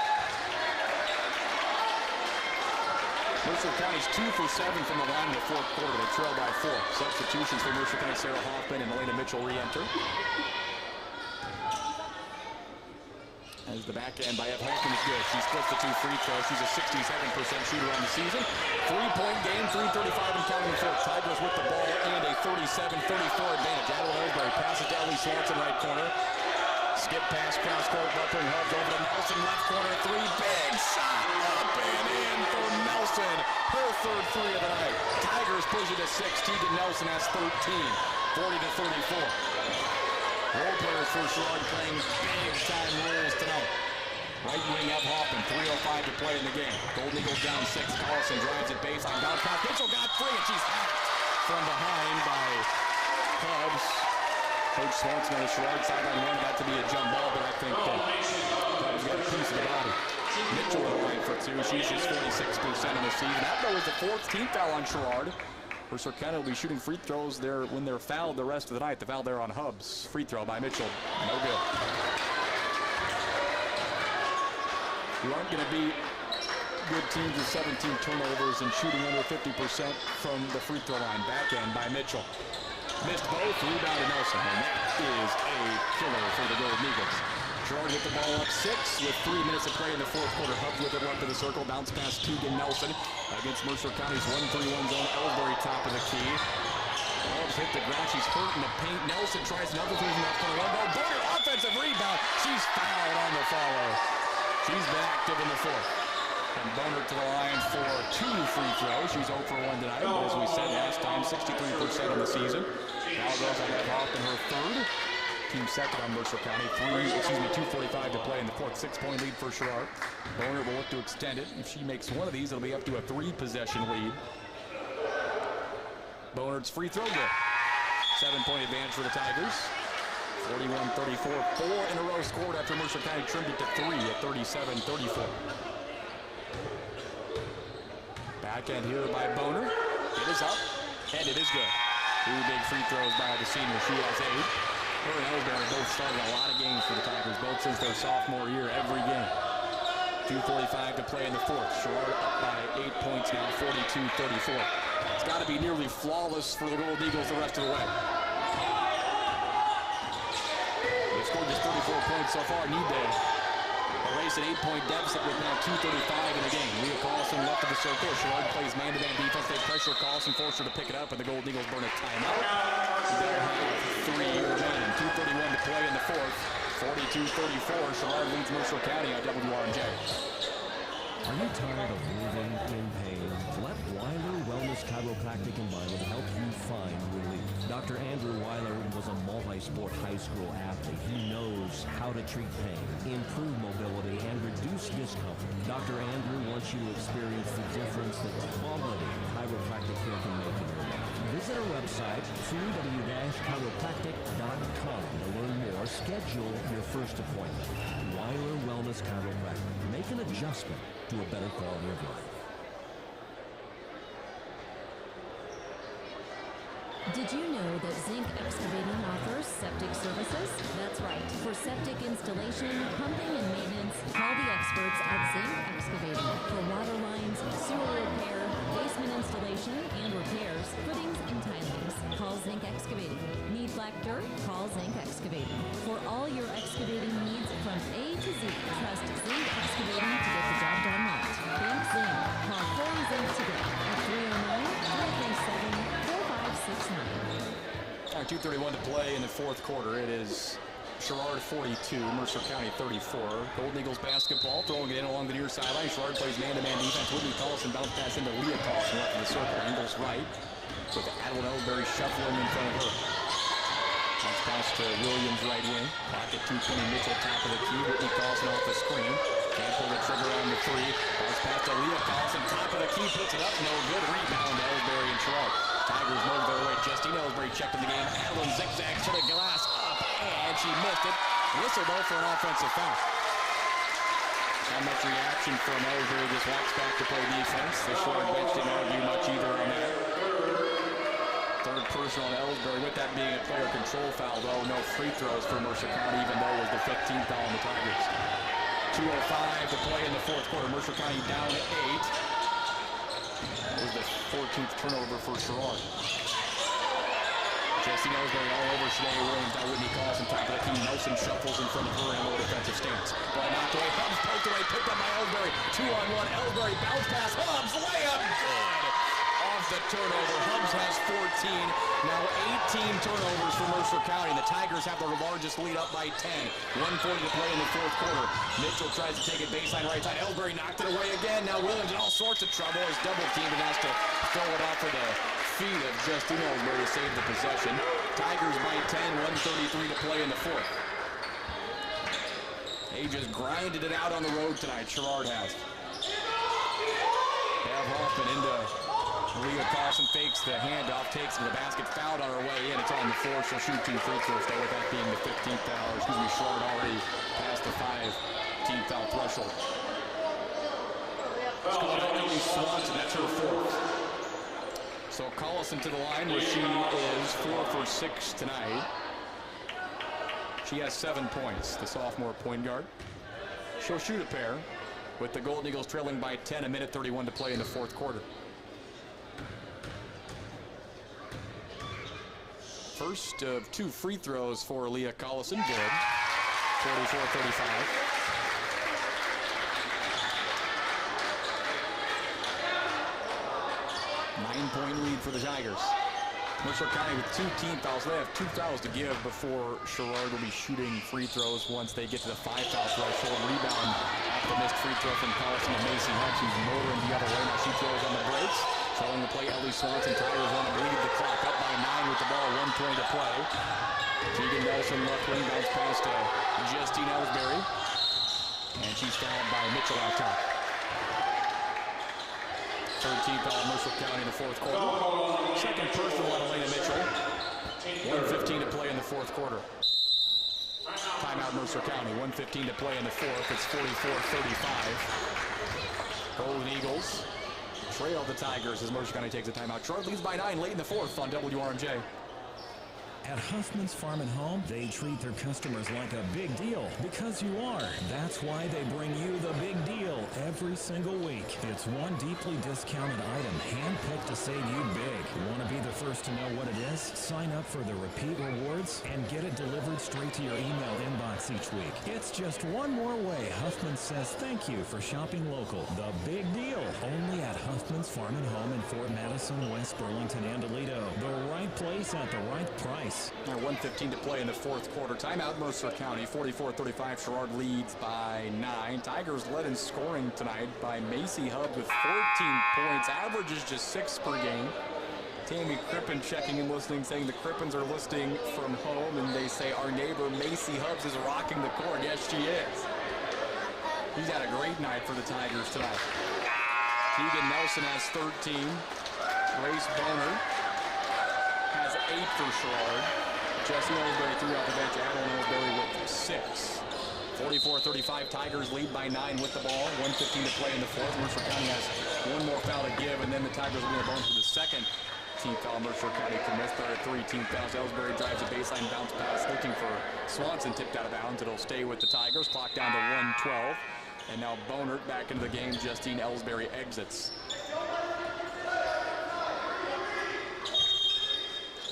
Mercer County's 2 for 7 from the line in the fourth quarter. They trail by 4. Substitutions for Mercer County. Sarah Hoffman and Elena Mitchell re-enter. As the backhand by Ev Hoffman is good. She splits the 2 free throws. She's a 67% shooter on the season. 3-point game, 3:35 and counting the fourth. Tigers with the ball and a 37-34 advantage. Adeline Ellsbury passes to Ellie Swanson right corner. Skip pass, cross court, Buckling Hubs over to Nelson, left corner, 3, big shot, up and in for Nelson. Her third 3 of the night. Tigers push it to 6. Tegan Nelson has 13, 40-34. Role players for Sherrard playing big-time roles tonight. Right wing Ev Hoffman, 3:05 to play in the game. Golden Eagles down 6. Carlson drives it baseline, bounce pass. Mitchell got free, and she's hacked from behind by Hubs. Coach Swanson on the Sherrard sideline wanted that to be a jump ball, but I think Hubs got a piece of the body. Mitchell on the line for 2. She's just 46% in the season. That though is the 4th team foul on Sherrard. Mercer County will be shooting free throws there when they're fouled the rest of the night. The foul there on Hubs. Free throw by Mitchell. No good. You aren't going to be good teams with 17 turnovers and shooting under 50% from the free throw line. Backhand by Mitchell. Missed both. Rebound to Nelson. And that is a killer for the Golden Eagles. Sherrard with the ball up 6 with 3 minutes to play in the fourth quarter. Hubs with it left of the circle. Bounce pass Tegan Nelson against Mercer County's 1-3-1 zone. Ellsbury top of the key. Hubs hit the ground. She's hurt in the paint. Nelson tries another 3 from that corner. Boner, offensive rebound. She's fouled on the follow. She's been active in the fourth. And Boner to the line for 2 free throws. She's 0 for 1 tonight. But as we said last time, 63% in the season. Now goes on Ev Hoffman, her third. Team second on Mercer County. 2:45 to play in the fourth. 6-point lead for Sherrard. Boner will look to extend it. If she makes one of these, it'll be up to a 3-possession lead. Boner's free throw good. 7-point advantage for the Tigers. 41-34. 4 in a row scored after Mercer County trimmed it to 3 at 37-34. Backhand here by Boner. It is up, and it is good. 2 big free throws by the senior. She has 8. Her and Ellsbury both started a lot of games for the Tigers, both since their sophomore year, every game. 2:45 to play in the fourth. Sherrard up by 8 points now, 42-34. It's got to be nearly flawless for the Golden Eagles the rest of the way. They've scored just 34 points so far. Need to erase an 8-point deficit with now 2:35 in the game. Leah Carlson left of the circle. Sherrard plays man-to-man defense. They pressure Carlson, force her to pick it up, and the Golden Eagles burn a timeout. They'll have 3 remaining. 2:31 to play in the fourth. 42-34. Sherrard leads Mercer County on WRNJ. Are you tired of living in pain? Let Weiler Wellness Chiropractic in Milan help you find relief. Dr. Andrew Weiler was a multi-sport high school athlete. He knows how to to treat pain, improve mobility, and reduce discomfort. Dr. Andrew wants you to experience the difference that quality chiropractic care can make in your life. Visit our website, www.chiropractic.com to learn more. Schedule your first appointment. Weiler Wellness Chiropractic. Make an adjustment to a better quality of life. Did you know that Zinc Excavating offers septic services? That's right. For septic installation, pumping, and maintenance, call the experts at Zinc Excavating. For water lines, sewer repair, basement installation and repairs, footings and tilings, call Zinc Excavating. Need black dirt? Call Zinc Excavating. For all your excavating needs from A to Z, trust Zinc Excavating to get the job done right. Think Zinc. Call 4Zinc today at 309-337-4569. All right, 2:31 to play in the fourth quarter. It is Sherrard 42, Mercer County 34. Golden Eagles basketball, throwing it in along the near sideline. Sherrard plays man-to-man defense. Whitney Collison bounce pass into Leah Collison left of the circle. Ingles right, with Adeline Ellsbury shuffling in front of her. Bounce pass to Williams right wing. Pocket to Penny Mitchell, top of the key. Whitney Collison off the screen. Can't pull the trigger on the three. Bounce pass to Leah Collison, top of the key, puts it up. No good. Rebound to Ellsbury and Sherrard. Tigers move their way. Justine Ellsbury checked in the game. Adeline zigzags to the glass, up, and she missed it. Whistle though for an offensive foul. Not much reaction from Ellsbury. Just walks back to play defense. The Sherrard bench didn't argue much either on that. Third personal on Ellsbury. With that being a player control foul, though, no free throws for Mercer County, even though it was the 15th foul on the Tigers. 2:05 to play in the fourth quarter. Mercer County down 8. That was the 14th turnover for Sherrard. Justine Ellsbury all over Shanae Williams. Now Whitney Collison, top of the key. Nelson shuffles in front of her in a low defensive stance. Ball knocked away. Hubbs poked away. Picked up by Ellsbury. 2-on-1. Ellsbury bounce pass. Hubbs layup. Good. Off the turnover. Hubbs has 14. Now 18 turnovers for Mercer County. The Tigers have their largest lead up by 10. 1:40 to play in the fourth quarter. Mitchell tries to take it baseline right side. Ellsbury knocked it away again. Now Williams in all sorts of trouble. Is double teamed and has to throw it off with a feet of Justine Ellsbury to save the possession. Tigers by 10, 1:33 to play in the fourth. They just grinded it out on the road tonight, Sherrard has. Bev Hoffman into Leah Carlson, fakes the handoff, takes to the basket, fouled on her way in. It's on the floor. She'll shoot 2 free throws, though, with that being the 15th foul. Sherrard already past the 5-team foul threshold. It's called Emily Swanson, that's her fourth. So Collison to the line where she is 4 for 6 tonight. She has 7 points, the sophomore point guard. She'll shoot a pair with the Golden Eagles trailing by 10, 1:31 to play in the fourth quarter. First of 2 free throws for Leah Collison, good. 44-35. Nine-point lead for the Tigers. Mercer County with 2 team fouls. They have 2 fouls to give before Sherrard will be shooting free throws once they get to the 5-foul threshold. Rebound off the missed free throw from Collison and Macy Hunt, who's motoring the other way. Now she throws on the brakes. Throwing the play, Ellie Swanson. Tigers want to bleed the clock. Up by 9 with the ball. 1:20 to play. Tegan Nelson left wing, bounce pass to Justine Ellsbury. And she's fouled by Mitchell out top. Third team foul Mercer County in the fourth quarter. Second personal on Elena Mitchell. 1:15 to play in the fourth quarter. Timeout Mercer County. 1:15 to play in the fourth. It's 44-35. Golden Eagles trail the Tigers as Mercer County takes a timeout. Sherrard leads by 9 late in the fourth on WRMJ. At Huffman's Farm and Home, they treat their customers like a big deal because you are. That's why they bring you the big deal every single week. It's one deeply discounted item, handpicked to save you big. Want to be the first to know what it is? Sign up for the repeat rewards and get it delivered straight to your email inbox each week. It's just one more way Huffman says thank you for shopping local. The big deal, only at Huffman's Farm and Home in Fort Madison, West Burlington, and Toledo. The right place at the right price. Now 1:15 to play in the fourth quarter. Timeout Mercer County. 44-35. Sherrard leads by 9. Tigers led in scoring tonight by Macy Hubbs with 14 points. Averages just 6 per game. Tammy Crippen checking in, listening, saying the Crippens are listening from home, and they say our neighbor Macy Hubbs is rocking the court. Yes, she is. He's had a great night for the Tigers tonight. Tegan Nelson has 13. Grace Boner has 8 for Sherrard. Jessie Ellsbury 3 off the bench. Adeline Ellsbury with 6. 44-35, Tigers lead by 9 with the ball. 1:15 to play in the fourth. Mercer County has one more foul to give, and then the Tigers will be in the bonus for the second team foul. Mercer County commits 3 team fouls. Ellsbury drives a baseline bounce pass, looking for Swanson, tipped out of bounds. It'll stay with the Tigers. Clock down to 1:12. And now Bonert back into the game. Justine Ellsbury exits.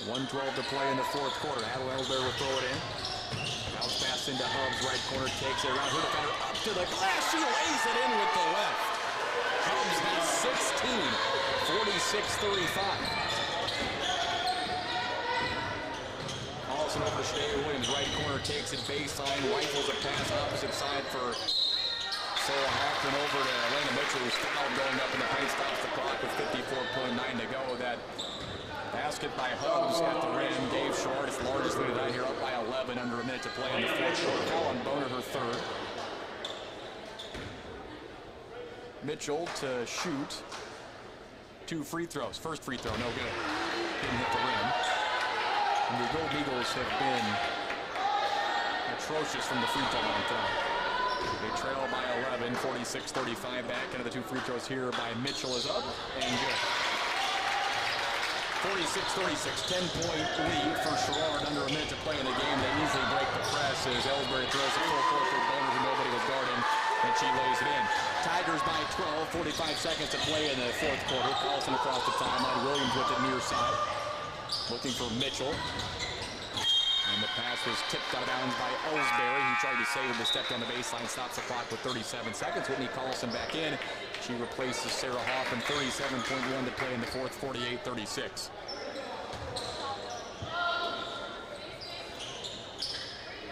1:12 to play in the fourth quarter. Adeline Ellsbury will throw it in. Bounce pass into Hubbs, right corner, takes it around her defender, up to the glass. She lays it in with the left. Hubbs has 16, 46-35. Allison over to Shanae Williams, right corner, takes it baseline, rifles a pass opposite side for Sarah Hoffman over to Elena Mitchell, who's fouled going up in the paint, stops the clock with 54.9 to go. That basket by Hubbs at the rim gave Sherrard its largest lead tonight here, up by 11, under a minute to play in the fourth quarter. Foul on Boner, her third. Mitchell to shoot 2 free throws. First free throw, no good. Didn't hit the rim. And the Gold Eagles have been atrocious from the free throw line tonight. They trail by 11, 46-35. Back into the 2 free throws here by Mitchell is up and good. 46-36, 10-point lead for Sherrard, under a minute to play in the game. They easily break the press as Ellsbury throws a full court for Boner, who nobody was guarding, and she lays it in. Tigers by 12, 45 seconds to play in the fourth quarter. Carlson across the timeline, Williams with it near side, looking for Mitchell. And the pass was tipped out of bounds by Ellsbury, who tried to save the step down the baseline, stops the clock with 37 seconds. Whitney Carlson back in. She replaces Sarah Hoffman. 37.1 to play in the fourth, 48-36.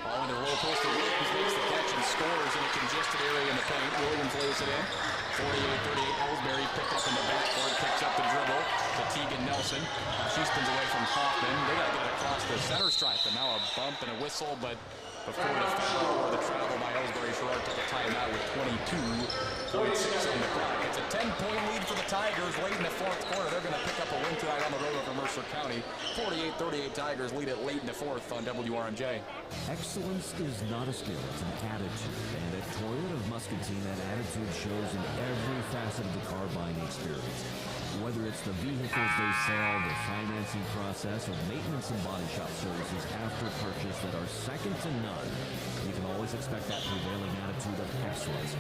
Ball into the low post for Williams, makes the catch and scores in a congested area in the paint. Williams lays it in. 48-38, Ellsbury picked up in the backcourt, picks up the dribble to Tegan Nelson. She spins away from Hoffman. They got to get it across the center stripe, and now a bump and a whistle, but before the foul or the travel by Ellsbury, Sherrard took a timeout with 22.6 on the clock. It's a 10-point lead for the Tigers late in the fourth quarter. They're going to pick up a win tonight on the road over Mercer County. 48-38 Tigers lead it late in the fourth on WRMJ. Excellence is not a skill, it's an attitude. And at Toyota of Muscatine, that attitude shows in every facet of the car buying experience. Whether it's the vehicles they sell, the financing process, or maintenance and body shop services after purchase that are second to none, you can always expect that prevailing attitude of excellence.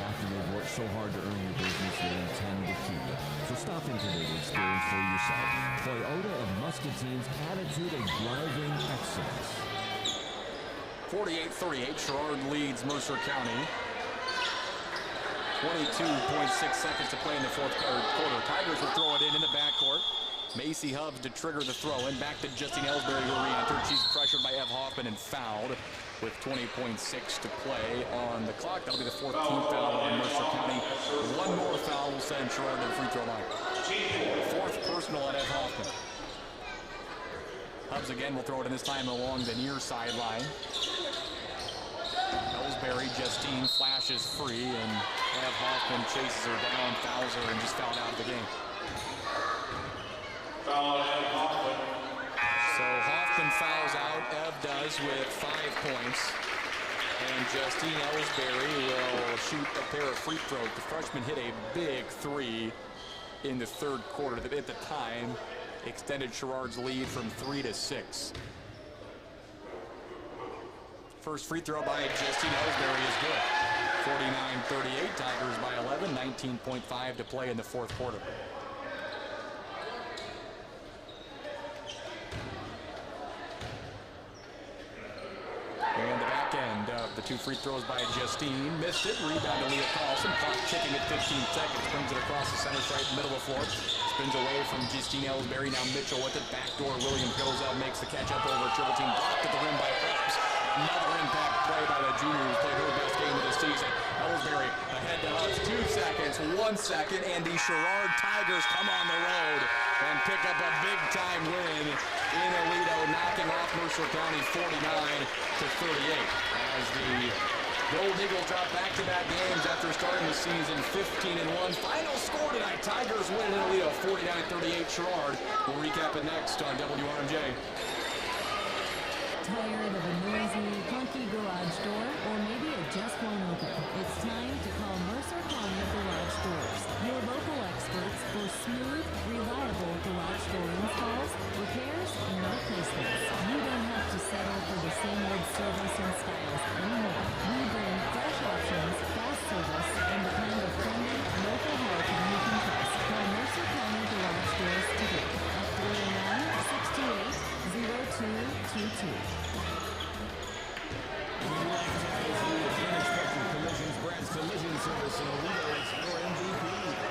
After you've worked so hard to earn your business, they intend to keep it. So stop in today to experience for yourself Toyota of Muscatine's attitude of driving excellence. 48-38, Sherrard leads Mercer County. 22.6 seconds to play in the fourth quarter. Tigers will throw it in the backcourt. Macy Hubbs to trigger the throw in. Back to Justine Ellsbury, who re-entered. She's pressured by Ev Hoffman and fouled with 20.6 to play on the clock. That'll be the fourth team foul on Mercer County. One more foul will send Sherrard to the free throw line. Fourth personal on Ev Hoffman. Hubbs again will throw it in, this time along the near sideline. Ellsbury, Justine flashes free, and Ev Hoffman chases her down, fouls her, and just fouled out of the game. Foul on Ev Hoffman. So Hoffman fouls out, Ev does with 5 points. And Justine Ellsbury will shoot a pair of free throws. The freshman hit a big 3 in the third quarter that at the time extended Sherrard's lead from 3 to 6. First free throw by Justine Ellsbury is good. 49-38, Tigers by 11, 19.5 to play in the fourth quarter. And the back end of the 2 free throws by Justine. Missed it, rebound to Leah Carlson. Clock ticking at 15 seconds. Brings it across the center stripe, middle of the floor. Spins away from Justine Ellsbury. Now Mitchell with it. Backdoor, Williams goes up, makes the catch up over triple team. Blocked at the rim by Hobbs. Another impact play by the junior who's played her best game of the season. Ellsbury ahead to Hutz, 2 seconds, 1 second, and the Sherrard Tigers come on the road and pick up a big-time win in Aledo, knocking off Mercer County 49-38 as the Gold Eagles drop back-to-back games after starting the season 15-1. Final score tonight, Tigers win in Aledo, 49-38 Sherrard. We'll recap it next on WRMJ. Tired of a noisy, clunky garage door? Or maybe it just won't open? It's time to call Mercer County Garage Doors, your local experts for smooth, reliable garage door installs, repairs, and replacements. You don't have to settle for the same old service and styles anymore. We bring fresh options, fast service, and the kind of friendly, local help you can trust. Call Mercer County Garage Doors today at 309-628-0222. Brad's Collision Service in Aledo is your MVP.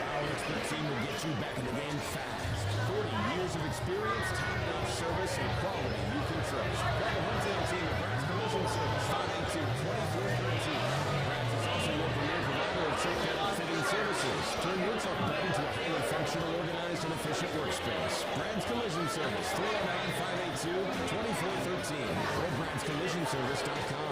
Our expert team will get you back in the game fast. 40 years of experience, top-notch service, and quality you can trust. Call the hometown team at Brad's Collision Service, 582-2413. Brad's is also your premier provider of truck fitting services. Turn your truck bed into a highly functional, organized, and efficient workspace. Brad's Collision Service, 309-582-2413 or Brad'sCollisionService.com.